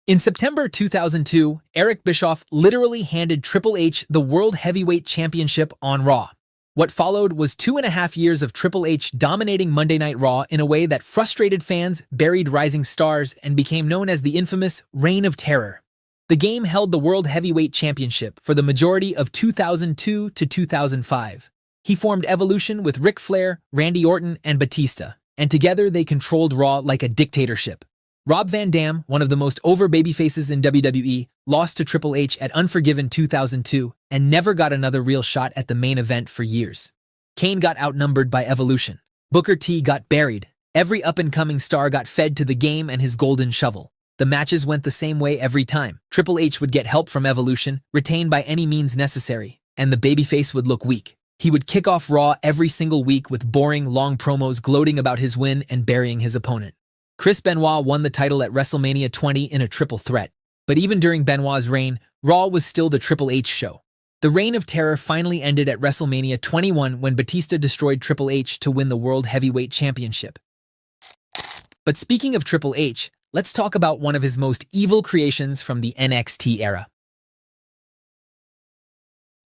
In September 2002, Eric Bischoff literally handed Triple H the World Heavyweight Championship on Raw. What followed was 2.5 years of Triple H dominating Monday Night Raw in a way that frustrated fans, buried rising stars, and became known as the infamous Reign of Terror. The game held the World Heavyweight Championship for the majority of 2002 to 2005. He formed Evolution with Ric Flair, Randy Orton, and Batista, and together they controlled Raw like a dictatorship. Rob Van Dam, one of the most over babyfaces in WWE, lost to Triple H at Unforgiven 2002 and never got another real shot at the main event for years. Kane got outnumbered by Evolution. Booker T got buried. Every up-and-coming star got fed to the game and his golden shovel. The matches went the same way every time. Triple H would get help from Evolution, retained by any means necessary, and the babyface would look weak. He would kick off Raw every single week with boring, long promos gloating about his win and burying his opponent. Chris Benoit won the title at WrestleMania 20 in a triple threat. But even during Benoit's reign, Raw was still the Triple H show. The Reign of Terror finally ended at WrestleMania 21 when Batista destroyed Triple H to win the World Heavyweight Championship. But speaking of Triple H, let's talk about one of his most evil creations from the NXT era.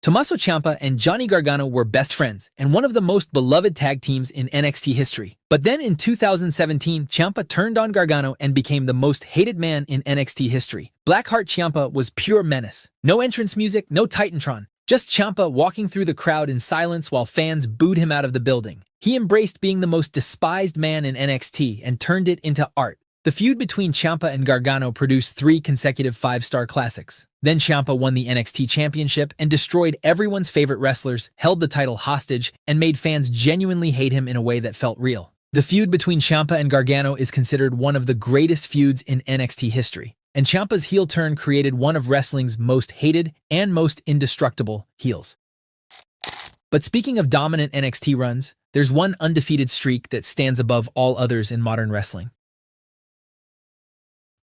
Tommaso Ciampa and Johnny Gargano were best friends and one of the most beloved tag teams in NXT history. But then in 2017, Ciampa turned on Gargano and became the most hated man in NXT history. Blackheart Ciampa was pure menace. No entrance music, no Titantron. Just Ciampa walking through the crowd in silence while fans booed him out of the building. He embraced being the most despised man in NXT and turned it into art. The feud between Ciampa and Gargano produced 3 consecutive 5-star classics. Then Ciampa won the NXT Championship and destroyed everyone's favorite wrestlers, held the title hostage, and made fans genuinely hate him in a way that felt real. The feud between Ciampa and Gargano is considered one of the greatest feuds in NXT history, and Ciampa's heel turn created one of wrestling's most hated and most indestructible heels. But speaking of dominant NXT runs, there's one undefeated streak that stands above all others in modern wrestling.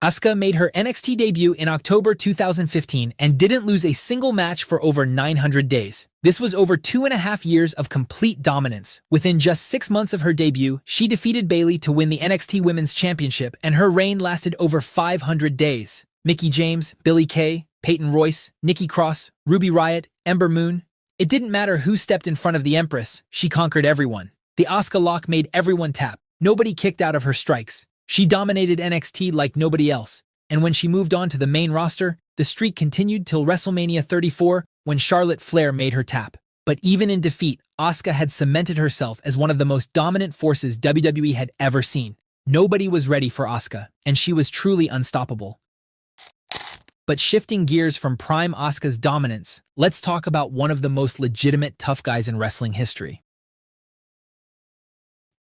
Asuka made her NXT debut in October 2015 and didn't lose a single match for over 900 days. This was over 2.5 years of complete dominance. Within just 6 months of her debut, she defeated Bayley to win the NXT Women's Championship, and her reign lasted over 500 days. Mickie James, Billie Kay, Peyton Royce, Nikki Cross, Ruby Riott, Ember Moon. It didn't matter who stepped in front of the Empress, she conquered everyone. The Asuka lock made everyone tap. Nobody kicked out of her strikes. She dominated NXT like nobody else, and when she moved on to the main roster, the streak continued till WrestleMania 34 when Charlotte Flair made her tap. But even in defeat, Asuka had cemented herself as one of the most dominant forces WWE had ever seen. Nobody was ready for Asuka, and she was truly unstoppable. But shifting gears from prime Asuka's dominance, let's talk about one of the most legitimate tough guys in wrestling history.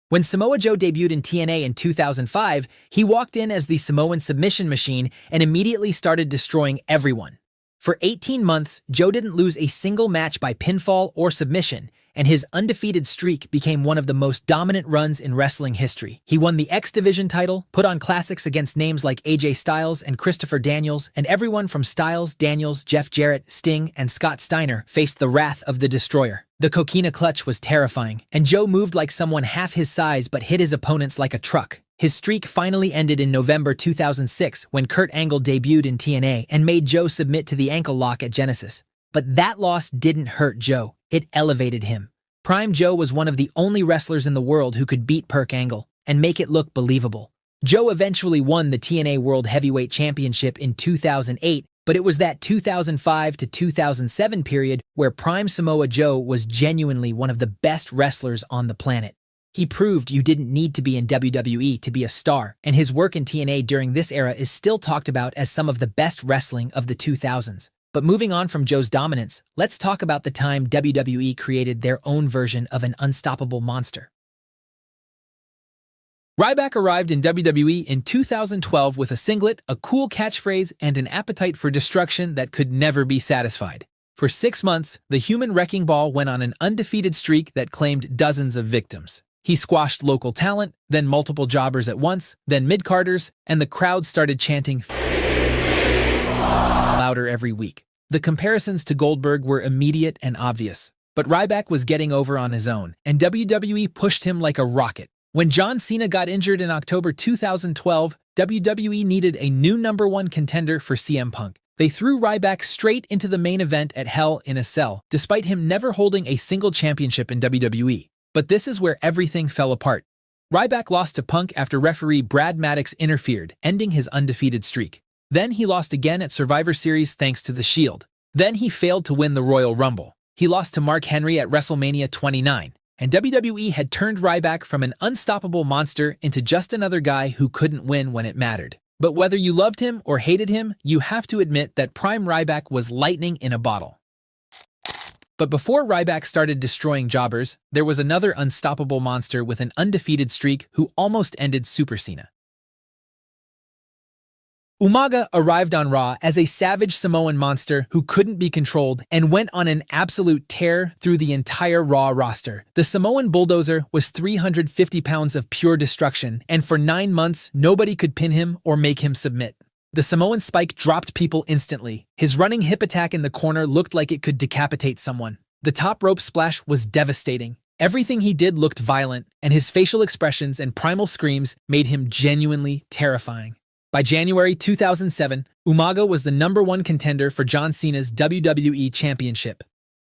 When Samoa Joe debuted in TNA in 2005, he walked in as the Samoan submission machine and immediately started destroying everyone. For 18 months, Joe didn't lose a single match by pinfall or submission, and his undefeated streak became one of the most dominant runs in wrestling history. He won the X Division title, put on classics against names like AJ Styles and Christopher Daniels, and everyone from Styles, Daniels, Jeff Jarrett, Sting, and Scott Steiner faced the wrath of the Destroyer. The Coquina Clutch was terrifying, and Joe moved like someone half his size but hit his opponents like a truck. His streak finally ended in November 2006 when Kurt Angle debuted in TNA and made Joe submit to the ankle lock at Genesis. But that loss didn't hurt Joe, it elevated him. Prime Joe was one of the only wrestlers in the world who could beat Kurt Angle and make it look believable. Joe eventually won the TNA World Heavyweight Championship in 2008, but it was that 2005 to 2007 period where Prime Samoa Joe was genuinely one of the best wrestlers on the planet. He proved you didn't need to be in WWE to be a star, and his work in TNA during this era is still talked about as some of the best wrestling of the 2000s. But moving on from Joe's dominance, let's talk about the time WWE created their own version of an unstoppable monster. Ryback arrived in WWE in 2012 with a singlet, a cool catchphrase, and an appetite for destruction that could never be satisfied. For 6 months, the human wrecking ball went on an undefeated streak that claimed dozens of victims. He squashed local talent, then multiple jobbers at once, then mid-carders, and the crowd started chanting louder every week. The comparisons to Goldberg were immediate and obvious, but Ryback was getting over on his own, and WWE pushed him like a rocket. When John Cena got injured in October 2012, WWE needed a new #1 contender for CM Punk. They threw Ryback straight into the main event at Hell in a Cell, despite him never holding a single championship in WWE. But this is where everything fell apart. Ryback lost to Punk after referee Brad Maddox interfered, ending his undefeated streak. Then he lost again at Survivor Series thanks to The Shield. Then he failed to win the Royal Rumble. He lost to Mark Henry at WrestleMania 29. And WWE had turned Ryback from an unstoppable monster into just another guy who couldn't win when it mattered. But whether you loved him or hated him, you have to admit that Prime Ryback was lightning in a bottle. But before Ryback started destroying jobbers, there was another unstoppable monster with an undefeated streak who almost ended Super Cena. Umaga arrived on Raw as a savage Samoan monster who couldn't be controlled and went on an absolute tear through the entire Raw roster. The Samoan bulldozer was 350 pounds of pure destruction, and for 9 months, nobody could pin him or make him submit. The Samoan spike dropped people instantly. His running hip attack in the corner looked like it could decapitate someone. The top rope splash was devastating. Everything he did looked violent, and his facial expressions and primal screams made him genuinely terrifying. By January 2007, Umaga was the #1 contender for John Cena's WWE Championship.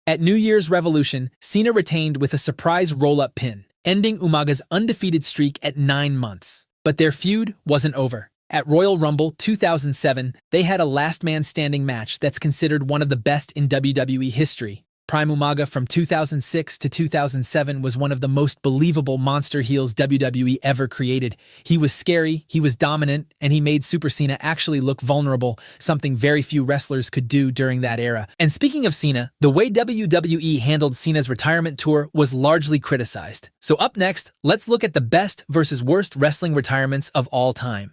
At New Year's Revolution, Cena retained with a surprise roll-up pin, ending Umaga's undefeated streak at 9 months. But their feud wasn't over. At Royal Rumble 2007, they had a last-man-standing match that's considered one of the best in WWE history. Prime Umaga from 2006 to 2007 was one of the most believable monster heels WWE ever created. He was scary, he was dominant, and he made Super Cena actually look vulnerable, something very few wrestlers could do during that era. And speaking of Cena, the way WWE handled Cena's retirement tour was largely criticized. So up next, let's look at the best versus worst wrestling retirements of all time.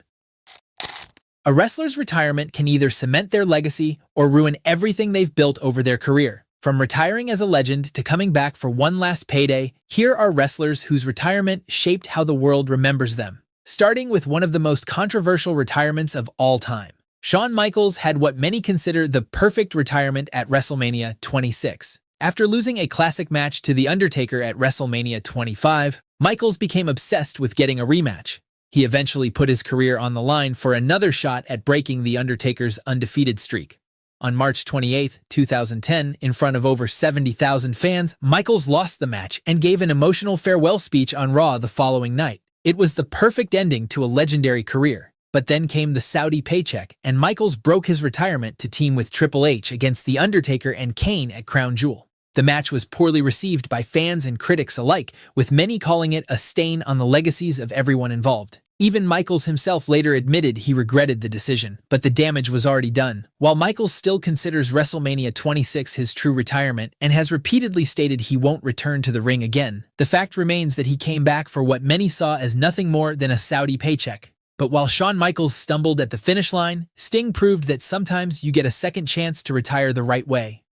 A wrestler's retirement can either cement their legacy or ruin everything they've built over their career. From retiring as a legend to coming back for one last payday, here are wrestlers whose retirement shaped how the world remembers them. starting with one of the most controversial retirements of all time. Shawn Michaels had what many consider the perfect retirement at WrestleMania 26. After losing a classic match to The Undertaker at WrestleMania 25, Michaels became obsessed with getting a rematch. He eventually put his career on the line for another shot at breaking The Undertaker's undefeated streak. On March 28, 2010, in front of over 70,000 fans, Michaels lost the match and gave an emotional farewell speech on Raw the following night. It was the perfect ending to a legendary career. But then came the Saudi paycheck, and Michaels broke his retirement to team with Triple H against The Undertaker and Kane at Crown Jewel. The match was poorly received by fans and critics alike, with many calling it a stain on the legacies of everyone involved. Even Michaels himself later admitted he regretted the decision, but the damage was already done. While Michaels still considers WrestleMania 26 his true retirement and has repeatedly stated he won't return to the ring again, the fact remains that he came back for what many saw as nothing more than a Saudi paycheck. But while Shawn Michaels stumbled at the finish line, Sting proved that sometimes you get a second chance to retire the right way.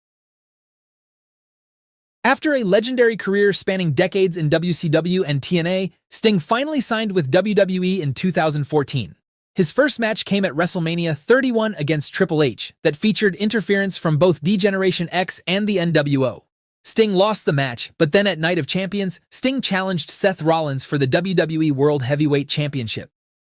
After a legendary career spanning decades in WCW and TNA, Sting finally signed with WWE in 2014. His first match came at WrestleMania 31 against Triple H that featured interference from both D-Generation X and the NWO. Sting lost the match, but then at Night of Champions, Sting challenged Seth Rollins for the WWE World Heavyweight Championship.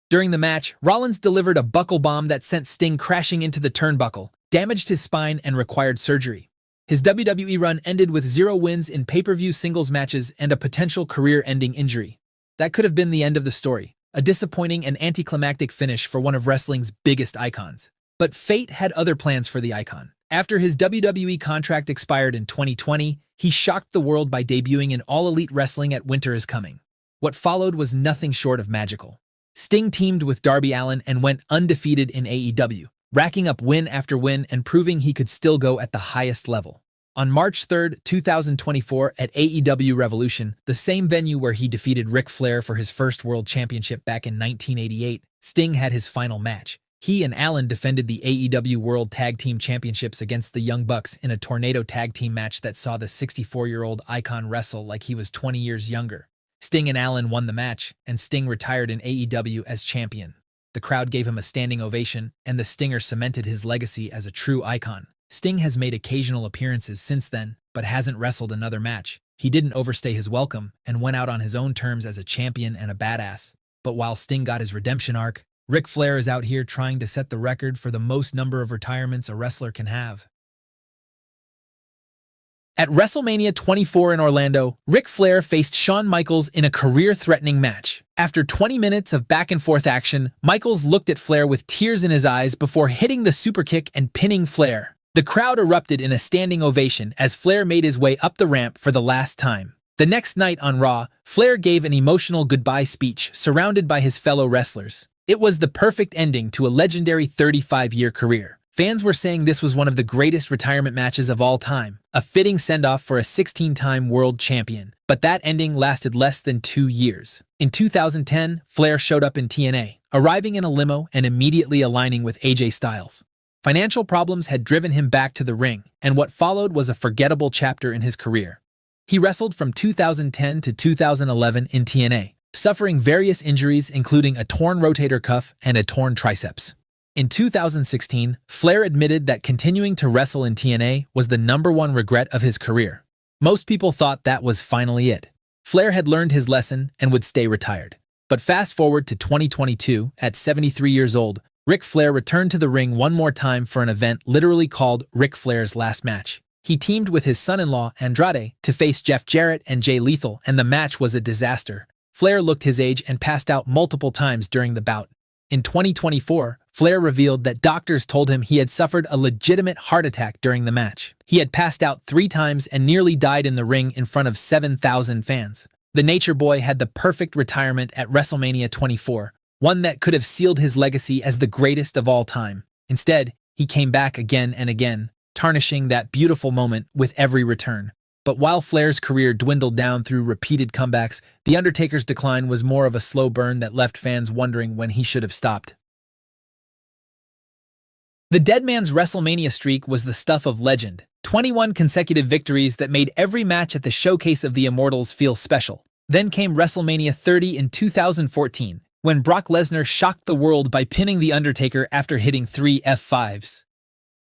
During the match, Rollins delivered a buckle bomb that sent Sting crashing into the turnbuckle, damaged his spine, and required surgery. His WWE run ended with 0 wins in pay-per-view singles matches and a potential career-ending injury. That could have been the end of the story, a disappointing and anticlimactic finish for one of wrestling's biggest icons. But fate had other plans for the icon. After his WWE contract expired in 2020, he shocked the world by debuting in All Elite Wrestling at Winter is Coming. What followed was nothing short of magical. Sting teamed with Darby Allin and went undefeated in AEW, racking up win after win and proving he could still go at the highest level. On March 3, 2024, at AEW Revolution, the same venue where he defeated Ric Flair for his first World Championship back in 1988, Sting had his final match. He and Allin defended the AEW World Tag Team Championships against the Young Bucks in a Tornado Tag Team match that saw the 64-year-old icon wrestle like he was 20 years younger. Sting and Allin won the match, and Sting retired in AEW as champion. The crowd gave him a standing ovation, and the Stinger cemented his legacy as a true icon. Sting has made occasional appearances since then, but hasn't wrestled another match. He didn't overstay his welcome and went out on his own terms as a champion and a badass. But while Sting got his redemption arc, Ric Flair is out here trying to set the record for the most number of retirements a wrestler can have. At WrestleMania 24 in Orlando, Ric Flair faced Shawn Michaels in a career-threatening match. After 20 minutes of back-and-forth action, Michaels looked at Flair with tears in his eyes before hitting the superkick and pinning Flair. The crowd erupted in a standing ovation as Flair made his way up the ramp for the last time. The next night on Raw, Flair gave an emotional goodbye speech surrounded by his fellow wrestlers. It was the perfect ending to a legendary 35-year career. Fans were saying this was one of the greatest retirement matches of all time, a fitting send-off for a 16-time world champion. But that ending lasted less than 2 years. In 2010, Flair showed up in TNA, arriving in a limo and immediately aligning with AJ Styles. Financial problems had driven him back to the ring, and what followed was a forgettable chapter in his career. He wrestled from 2010 to 2011 in TNA, suffering various injuries including a torn rotator cuff and a torn triceps. In 2016, Flair admitted that continuing to wrestle in TNA was the #1 regret of his career. Most people thought that was finally it. Flair had learned his lesson and would stay retired. But fast forward to 2022, at 73 years old, Ric Flair returned to the ring one more time for an event literally called Ric Flair's Last Match. He teamed with his son-in-law, Andrade, to face Jeff Jarrett and Jay Lethal, and the match was a disaster. Flair looked his age and passed out multiple times during the bout. In 2024, Flair revealed that doctors told him he had suffered a legitimate heart attack during the match. He had passed out 3 times and nearly died in the ring in front of 7,000 fans. The Nature Boy had the perfect retirement at WrestleMania 24, one that could have sealed his legacy as the greatest of all time. Instead, he came back again and again, tarnishing that beautiful moment with every return. But while Flair's career dwindled down through repeated comebacks, The Undertaker's decline was more of a slow burn that left fans wondering when he should have stopped. The Dead Man's WrestleMania streak was the stuff of legend, 21 consecutive victories that made every match at the Showcase of the Immortals feel special. Then came WrestleMania 30 in 2014, when Brock Lesnar shocked the world by pinning The Undertaker after hitting 3 F5s.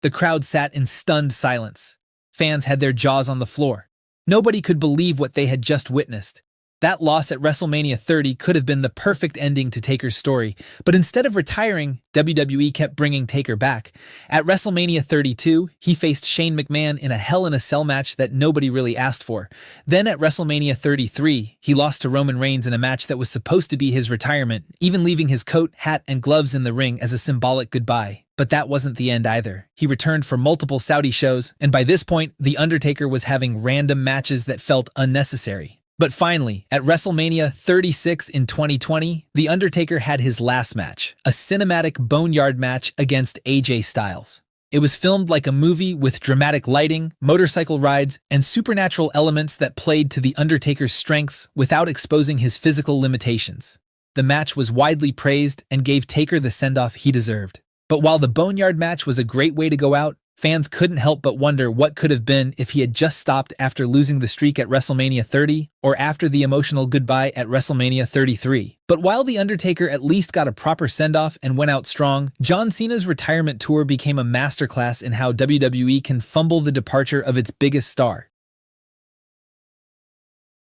The crowd sat in stunned silence. Fans had their jaws on the floor. Nobody could believe what they had just witnessed. That loss at WrestleMania 30 could have been the perfect ending to Taker's story, but instead of retiring, WWE kept bringing Taker back. At WrestleMania 32, he faced Shane McMahon in a Hell in a Cell match that nobody really asked for. Then at WrestleMania 33, he lost to Roman Reigns in a match that was supposed to be his retirement, even leaving his coat, hat, and gloves in the ring as a symbolic goodbye. But that wasn't the end either. He returned for multiple Saudi shows, and by this point, The Undertaker was having random matches that felt unnecessary. But finally, at WrestleMania 36 in 2020, The Undertaker had his last match, a cinematic boneyard match against AJ Styles. It was filmed like a movie with dramatic lighting, motorcycle rides, and supernatural elements that played to The Undertaker's strengths without exposing his physical limitations. The match was widely praised and gave Taker the send-off he deserved. But while the boneyard match was a great way to go out, fans couldn't help but wonder what could have been if he had just stopped after losing the streak at WrestleMania 30 or after the emotional goodbye at WrestleMania 33. But while The Undertaker at least got a proper send-off and went out strong, John Cena's retirement tour became a masterclass in how WWE can fumble the departure of its biggest star.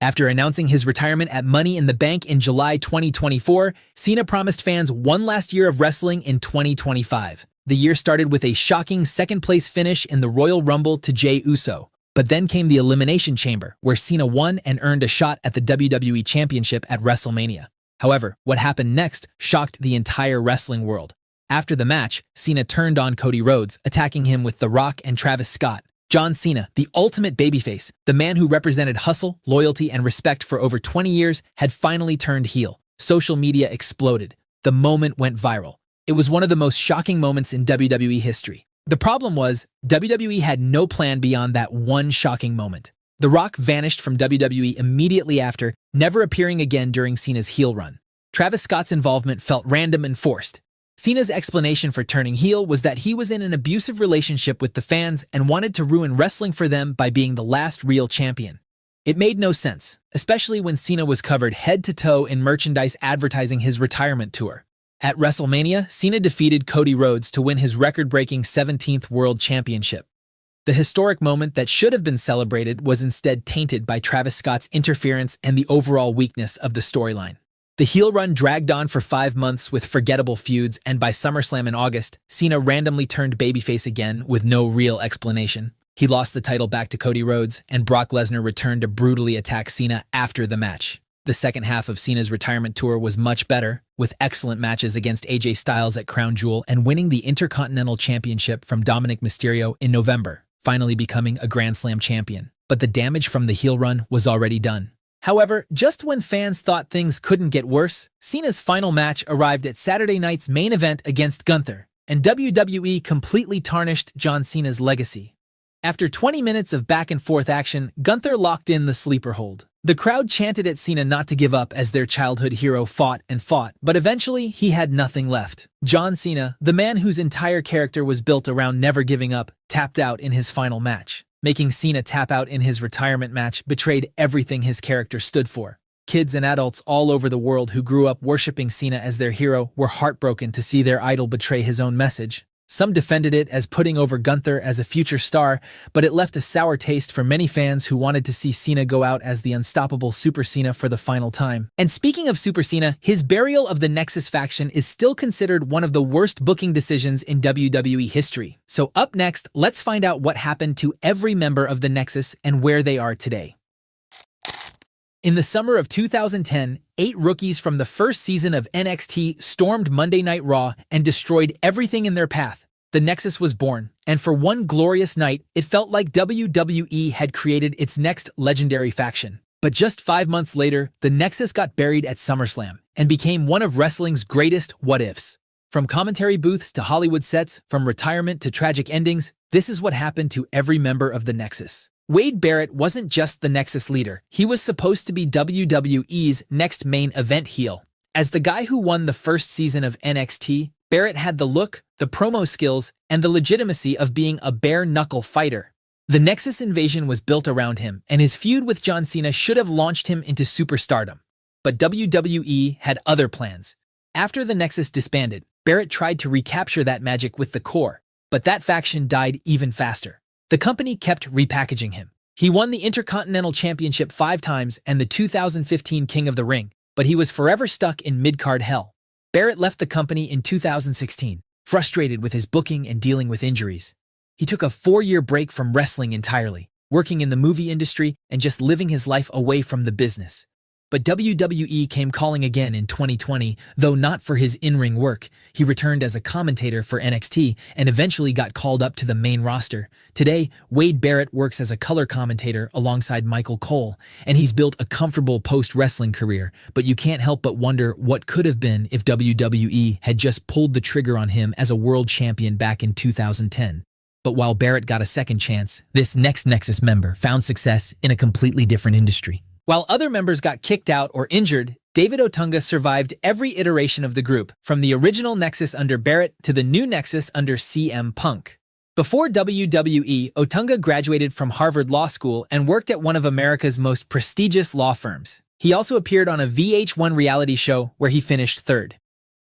After announcing his retirement at Money in the Bank in July 2024, Cena promised fans one last year of wrestling in 2025. The year started with a shocking second-place finish in the Royal Rumble to Jey Uso. But then came the Elimination Chamber, where Cena won and earned a shot at the WWE Championship at WrestleMania. However, what happened next shocked the entire wrestling world. After the match, Cena turned on Cody Rhodes, attacking him with The Rock and Travis Scott. John Cena, the ultimate babyface, the man who represented hustle, loyalty, and respect for over 20 years, had finally turned heel. Social media exploded. The moment went viral. It was one of the most shocking moments in WWE history. The problem was, WWE had no plan beyond that one shocking moment. The Rock vanished from WWE immediately after, never appearing again during Cena's heel run. Travis Scott's involvement felt random and forced. Cena's explanation for turning heel was that he was in an abusive relationship with the fans and wanted to ruin wrestling for them by being the last real champion. It made no sense, especially when Cena was covered head to toe in merchandise advertising his retirement tour. At WrestleMania, Cena defeated Cody Rhodes to win his record-breaking 17th World Championship. The historic moment that should have been celebrated was instead tainted by Travis Scott's interference and the overall weakness of the storyline. The heel run dragged on for 5 months with forgettable feuds, and by SummerSlam in August, Cena randomly turned babyface again with no real explanation. He lost the title back to Cody Rhodes, and Brock Lesnar returned to brutally attack Cena after the match. The second half of Cena's retirement tour was much better, with excellent matches against AJ Styles at Crown Jewel and winning the Intercontinental Championship from Dominic Mysterio in November, finally becoming a Grand Slam champion. But the damage from the heel run was already done. However, just when fans thought things couldn't get worse, Cena's final match arrived at Saturday night's main event against Gunther, and WWE completely tarnished John Cena's legacy. After 20 minutes of back-and-forth action, Gunther locked in the sleeper hold. The crowd chanted at Cena not to give up as their childhood hero fought and fought, but eventually he had nothing left. John Cena, the man whose entire character was built around never giving up, tapped out in his final match. Making Cena tap out in his retirement match betrayed everything his character stood for. Kids and adults all over the world who grew up worshipping Cena as their hero were heartbroken to see their idol betray his own message. Some defended it as putting over Gunther as a future star, but it left a sour taste for many fans who wanted to see Cena go out as the unstoppable Super Cena for the final time. And speaking of Super Cena, his burial of the Nexus faction is still considered one of the worst booking decisions in WWE history. So up next, let's find out what happened to every member of the Nexus and where they are today. In the summer of 2010, 8 rookies from the first season of NXT stormed Monday Night Raw and destroyed everything in their path. The Nexus was born, and for one glorious night, it felt like WWE had created its next legendary faction. But just 5 months later, the Nexus got buried at SummerSlam and became one of wrestling's greatest what-ifs. From commentary booths to Hollywood sets, from retirement to tragic endings, this is what happened to every member of the Nexus. Wade Barrett wasn't just the Nexus leader. He was supposed to be WWE's next main event heel. As the guy who won the first season of NXT, Barrett had the look, the promo skills, and the legitimacy of being a bare-knuckle fighter. The Nexus invasion was built around him, and his feud with John Cena should have launched him into superstardom. But WWE had other plans. After the Nexus disbanded, Barrett tried to recapture that magic with the core, but that faction died even faster. The company kept repackaging him. He won the Intercontinental Championship 5 times and the 2015 King of the Ring, but he was forever stuck in mid-card hell. Barrett left the company in 2016, frustrated with his booking and dealing with injuries. He took a 4-year break from wrestling entirely, working in the movie industry and just living his life away from the business. But WWE came calling again in 2020, though not for his in-ring work. He returned as a commentator for NXT and eventually got called up to the main roster. Today, Wade Barrett works as a color commentator alongside Michael Cole, and he's built a comfortable post-wrestling career. But you can't help but wonder what could have been if WWE had just pulled the trigger on him as a world champion back in 2010. But while Barrett got a second chance, this next Nexus member found success in a completely different industry. While other members got kicked out or injured, David Otunga survived every iteration of the group, from the original Nexus under Barrett to the new Nexus under CM Punk. Before WWE, Otunga graduated from Harvard Law School and worked at one of America's most prestigious law firms. He also appeared on a VH1 reality show where he finished third.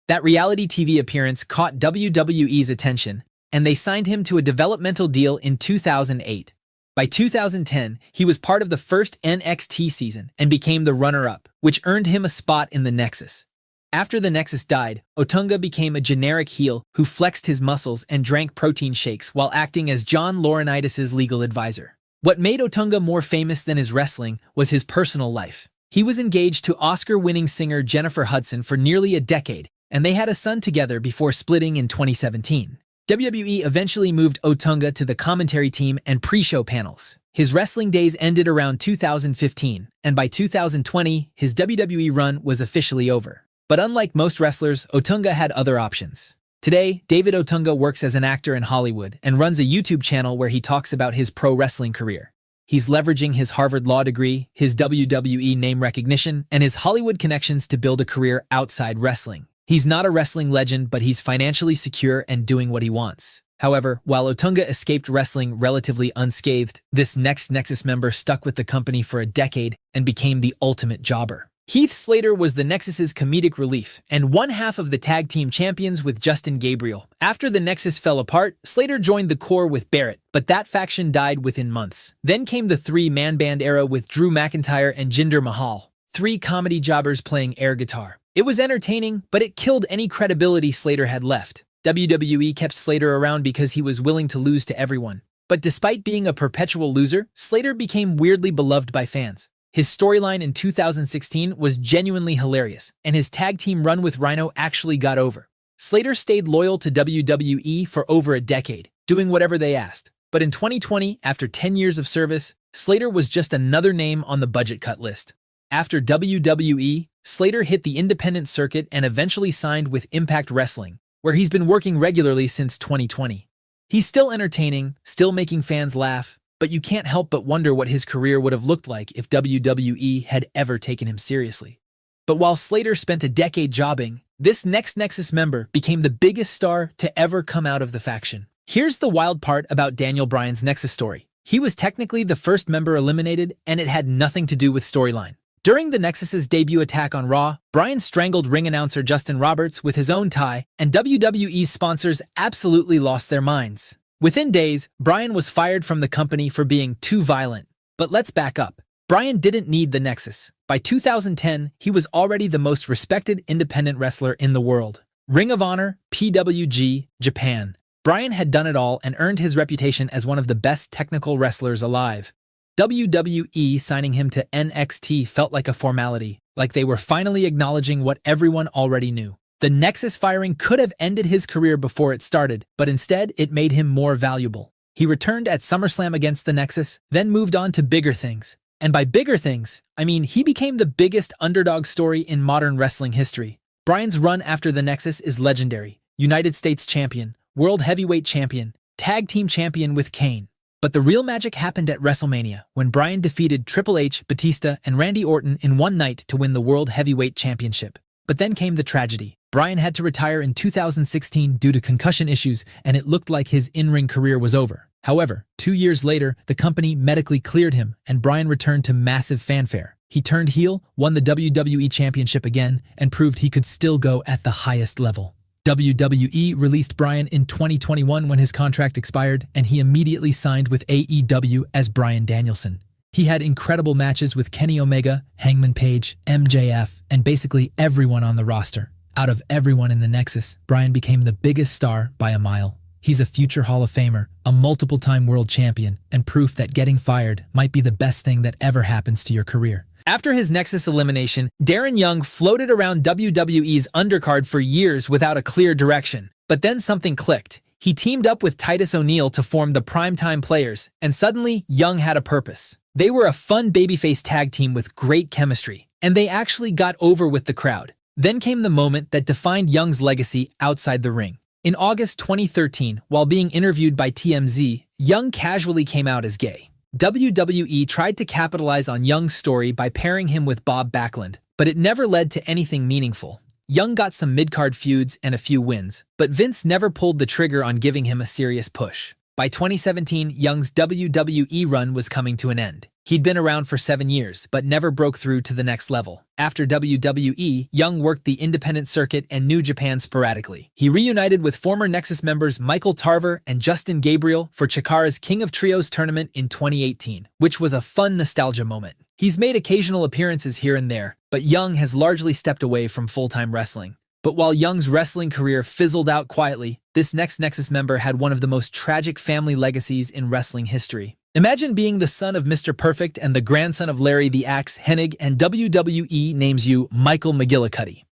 That reality TV appearance caught WWE's attention, and they signed him to a developmental deal in 2008. By 2010, he was part of the first NXT season and became the runner-up, which earned him a spot in the Nexus. After the Nexus died, Otunga became a generic heel who flexed his muscles and drank protein shakes while acting as John Laurinaitis' legal advisor. What made Otunga more famous than his wrestling was his personal life. He was engaged to Oscar-winning singer Jennifer Hudson for nearly a decade, and they had a son together before splitting in 2017. WWE eventually moved Otunga to the commentary team and pre-show panels. His wrestling days ended around 2015, and by 2020, his WWE run was officially over. But unlike most wrestlers, Otunga had other options. Today, David Otunga works as an actor in Hollywood and runs a YouTube channel where he talks about his pro wrestling career. He's leveraging his Harvard Law degree, his WWE name recognition, and his Hollywood connections to build a career outside wrestling. He's not a wrestling legend, but he's financially secure and doing what he wants. However, while Otunga escaped wrestling relatively unscathed, this next Nexus member stuck with the company for a decade and became the ultimate jobber. Heath Slater was the Nexus's comedic relief and one half of the tag team champions with Justin Gabriel. After the Nexus fell apart, Slater joined the core with Barrett, but that faction died within months. Then came the 3-man band era with Drew McIntyre and Jinder Mahal, 3 comedy jobbers playing air guitar. It was entertaining, but it killed any credibility Slater had left. WWE kept Slater around because he was willing to lose to everyone. But despite being a perpetual loser, Slater became weirdly beloved by fans. His storyline in 2016 was genuinely hilarious, and his tag team run with Rhino actually got over. Slater stayed loyal to WWE for over a decade, doing whatever they asked. But in 2020, after 10 years of service, Slater was just another name on the budget cut list. After WWE, Slater hit the independent circuit and eventually signed with Impact Wrestling, where he's been working regularly since 2020. He's still entertaining, still making fans laugh, but you can't help but wonder what his career would have looked like if WWE had ever taken him seriously. But while Slater spent a decade jobbing, this next Nexus member became the biggest star to ever come out of the faction. Here's the wild part about Daniel Bryan's Nexus story. He was technically the first member eliminated, and it had nothing to do with storyline. During the Nexus's debut attack on Raw, Bryan strangled ring announcer Justin Roberts with his own tie, and WWE's sponsors absolutely lost their minds. Within days, Bryan was fired from the company for being too violent. But let's back up. Bryan didn't need the Nexus. By 2010, he was already the most respected independent wrestler in the world. Ring of Honor, PWG, Japan. Bryan had done it all and earned his reputation as one of the best technical wrestlers alive. WWE signing him to NXT felt like a formality, like they were finally acknowledging what everyone already knew. The Nexus firing could have ended his career before it started, but instead it made him more valuable. He returned at SummerSlam against the Nexus, then moved on to bigger things. And by bigger things, I mean he became the biggest underdog story in modern wrestling history. Bryan's run after the Nexus is legendary. United States Champion, World Heavyweight Champion, Tag Team Champion with Kane. But the real magic happened at WrestleMania, when Bryan defeated Triple H, Batista, and Randy Orton in one night to win the World Heavyweight Championship. But then came the tragedy. Bryan had to retire in 2016 due to concussion issues, and it looked like his in-ring career was over. However, 2 years later, the company medically cleared him, and Bryan returned to massive fanfare. He turned heel, won the WWE Championship again, and proved he could still go at the highest level. WWE released Bryan in 2021 when his contract expired, and he immediately signed with AEW as Bryan Danielson. He had incredible matches with Kenny Omega, Hangman Page, MJF, and basically everyone on the roster. Out of everyone in the Nexus, Bryan became the biggest star by a mile. He's a future Hall of Famer, a multiple-time world champion, and proof that getting fired might be the best thing that ever happens to your career. After his Nexus elimination, Darren Young floated around WWE's undercard for years without a clear direction. But then something clicked. He teamed up with Titus O'Neil to form the Primetime Players, and suddenly Young had a purpose. They were a fun babyface tag team with great chemistry, and they actually got over with the crowd. Then came the moment that defined Young's legacy outside the ring. In August 2013, while being interviewed by TMZ, Young casually came out as gay. WWE tried to capitalize on Young's story by pairing him with Bob Backlund, but it never led to anything meaningful. Young got some mid-card feuds and a few wins, but Vince never pulled the trigger on giving him a serious push. By 2017, Young's WWE run was coming to an end. He'd been around for 7 years, but never broke through to the next level. After WWE, Young worked the independent circuit and New Japan sporadically. He reunited with former Nexus members Michael Tarver and Justin Gabriel for Chikara's King of Trios tournament in 2018, which was a fun nostalgia moment. He's made occasional appearances here and there, but Young has largely stepped away from full-time wrestling. But while Young's wrestling career fizzled out quietly, this next Nexus member had one of the most tragic family legacies in wrestling history. Imagine being the son of Mr. Perfect and the grandson of Larry the Axe Hennig, and WWE names you Michael McGillicuddy.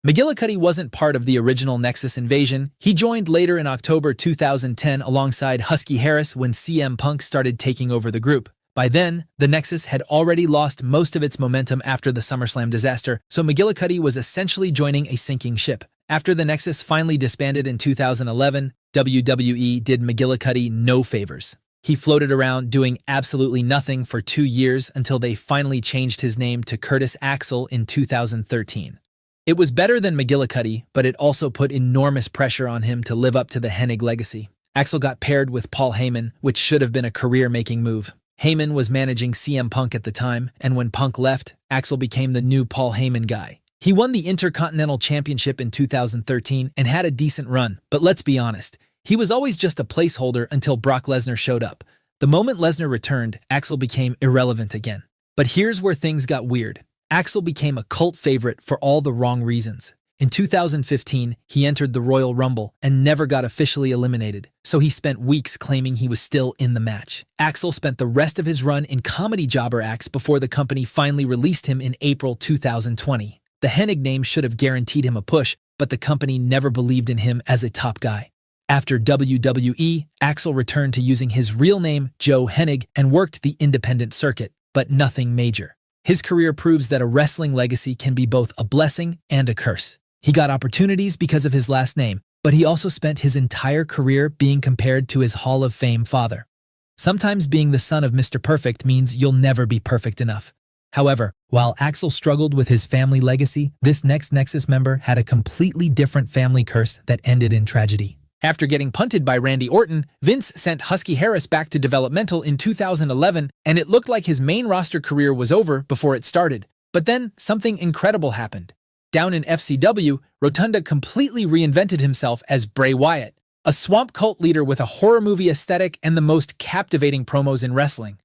McGillicuddy wasn't part of the original Nexus invasion. He joined later in October 2010 alongside Husky Harris when CM Punk started taking over the group. By then, the Nexus had already lost most of its momentum after the SummerSlam disaster, so McGillicuddy was essentially joining a sinking ship. After the Nexus finally disbanded in 2011, WWE did McGillicuddy no favors. He floated around doing absolutely nothing for 2 years until they finally changed his name to Curtis Axel in 2013. It was better than McGillicuddy, but it also put enormous pressure on him to live up to the Hennig legacy. Axel got paired with Paul Heyman, which should have been a career-making move. Heyman was managing CM Punk at the time, and when Punk left, Axel became the new Paul Heyman guy. He won the Intercontinental Championship in 2013 and had a decent run, but let's be honest, he was always just a placeholder until Brock Lesnar showed up. The moment Lesnar returned, Axel became irrelevant again. But here's where things got weird. Axel became a cult favorite for all the wrong reasons. In 2015, he entered the Royal Rumble and never got officially eliminated, so he spent weeks claiming he was still in the match. Axel spent the rest of his run in comedy jobber acts before the company finally released him in April 2020. The Hennig name should have guaranteed him a push, but the company never believed in him as a top guy. After WWE, Axel returned to using his real name, Joe Hennig, and worked the independent circuit, but nothing major. His career proves that a wrestling legacy can be both a blessing and a curse. He got opportunities because of his last name, but he also spent his entire career being compared to his Hall of Fame father. Sometimes being the son of Mr. Perfect means you'll never be perfect enough. However, while Axel struggled with his family legacy, this next Nexus member had a completely different family curse that ended in tragedy. After getting punted by Randy Orton, Vince sent Husky Harris back to developmental in 2011, and it looked like his main roster career was over before it started. But then, something incredible happened. Down in FCW, Rotunda completely reinvented himself as Bray Wyatt, a swamp cult leader with a horror movie aesthetic and the most captivating promos in wrestling.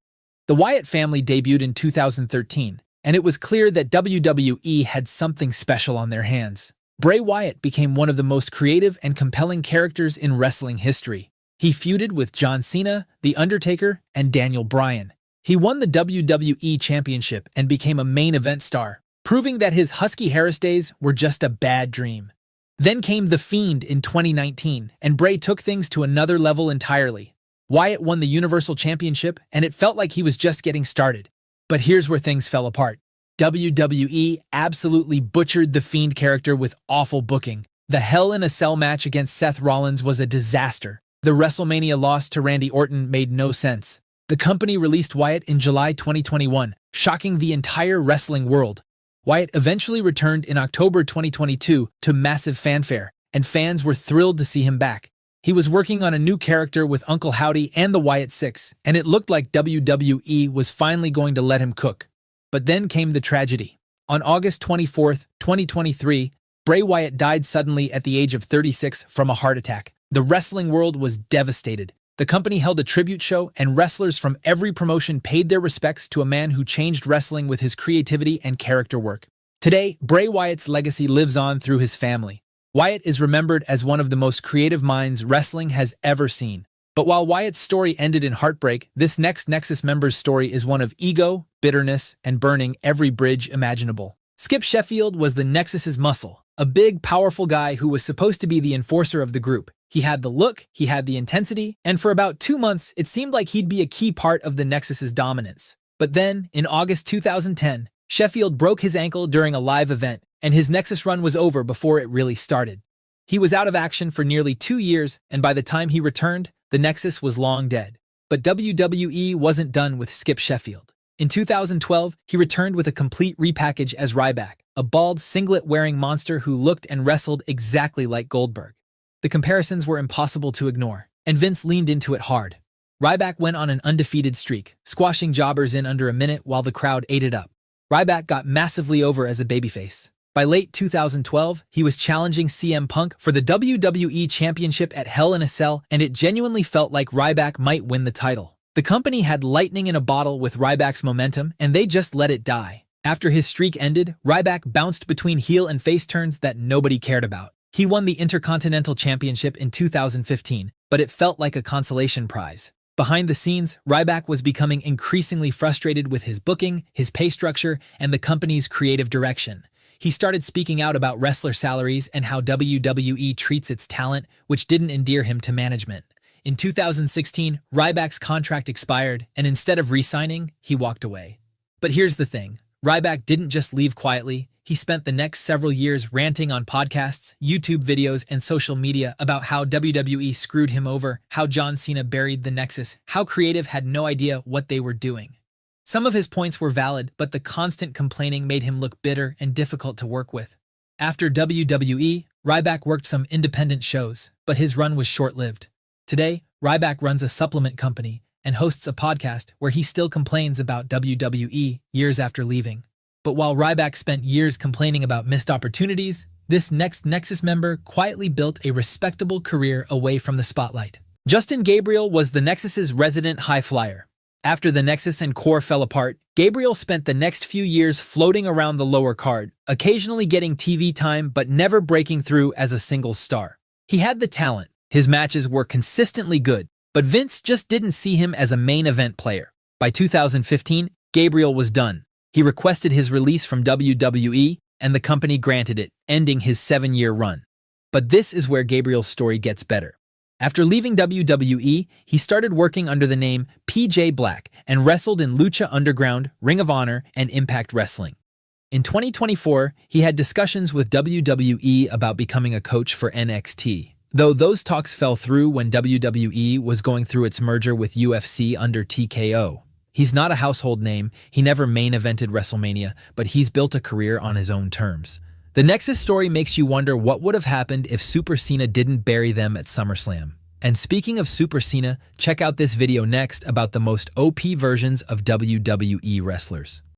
The Wyatt family debuted in 2013, and it was clear that WWE had something special on their hands. Bray Wyatt became one of the most creative and compelling characters in wrestling history. He feuded with John Cena, The Undertaker, and Daniel Bryan. He won the WWE Championship and became a main event star, proving that his Husky Harris days were just a bad dream. Then came The Fiend in 2019, and Bray took things to another level entirely. Wyatt won the Universal Championship, and it felt like he was just getting started. But here's where things fell apart. WWE absolutely butchered the Fiend character with awful booking. The Hell in a Cell match against Seth Rollins was a disaster. The WrestleMania loss to Randy Orton made no sense. The company released Wyatt in July 2021, shocking the entire wrestling world. Wyatt eventually returned in October 2022 to massive fanfare, and fans were thrilled to see him back. He was working on a new character with Uncle Howdy and the Wyatt Six, and it looked like WWE was finally going to let him cook. But then came the tragedy. On August 24, 2023, Bray Wyatt died suddenly at the age of 36 from a heart attack. The wrestling world was devastated. The company held a tribute show, and wrestlers from every promotion paid their respects to a man who changed wrestling with his creativity and character work. Today, Bray Wyatt's legacy lives on through his family. Wyatt is remembered as one of the most creative minds wrestling has ever seen. But while Wyatt's story ended in heartbreak, this next Nexus member's story is one of ego, bitterness, and burning every bridge imaginable. Skip Sheffield was the Nexus's muscle, a big, powerful guy who was supposed to be the enforcer of the group. He had the look, he had the intensity, and for about 2 months, it seemed like he'd be a key part of the Nexus's dominance. But then, in August 2010, Sheffield broke his ankle during a live event, and his Nexus run was over before it really started. He was out of action for nearly 2 years, and by the time he returned, the Nexus was long dead. But WWE wasn't done with Skip Sheffield. In 2012, he returned with a complete repackage as Ryback, a bald, singlet-wearing monster who looked and wrestled exactly like Goldberg. The comparisons were impossible to ignore, and Vince leaned into it hard. Ryback went on an undefeated streak, squashing jobbers in under a minute while the crowd ate it up. Ryback got massively over as a babyface. By late 2012, he was challenging CM Punk for the WWE Championship at Hell in a Cell, and it genuinely felt like Ryback might win the title. The company had lightning in a bottle with Ryback's momentum, and they just let it die. After his streak ended, Ryback bounced between heel and face turns that nobody cared about. He won the Intercontinental Championship in 2015, but it felt like a consolation prize. Behind the scenes, Ryback was becoming increasingly frustrated with his booking, his pay structure, and the company's creative direction. He started speaking out about wrestler salaries and how WWE treats its talent, which didn't endear him to management. In 2016, Ryback's contract expired, and instead of re-signing, he walked away. But here's the thing. Ryback didn't just leave quietly. He spent the next several years ranting on podcasts, YouTube videos, and social media about how WWE screwed him over, how John Cena buried the Nexus, how creative had no idea what they were doing. Some of his points were valid, but the constant complaining made him look bitter and difficult to work with. After WWE, Ryback worked some independent shows, but his run was short-lived. Today, Ryback runs a supplement company and hosts a podcast where he still complains about WWE years after leaving. But while Ryback spent years complaining about missed opportunities, this next Nexus member quietly built a respectable career away from the spotlight. Justin Gabriel was the Nexus's resident high flyer. After the Nexus and core fell apart, Gabriel spent the next few years floating around the lower card, occasionally getting TV time but never breaking through as a single star. He had the talent, his matches were consistently good, but Vince just didn't see him as a main event player. By 2015, Gabriel was done. He requested his release from WWE, and the company granted it, ending his 7-year run. But this is where Gabriel's story gets better. After leaving WWE, he started working under the name PJ Black and wrestled in Lucha Underground, Ring of Honor, and Impact Wrestling. In 2024, he had discussions with WWE about becoming a coach for NXT, though those talks fell through when WWE was going through its merger with UFC under TKO. He's not a household name, he never main evented WrestleMania, but he's built a career on his own terms. The Nexus story makes you wonder what would have happened if Super Cena didn't bury them at SummerSlam. And speaking of Super Cena, check out this video next about the most OP versions of WWE wrestlers.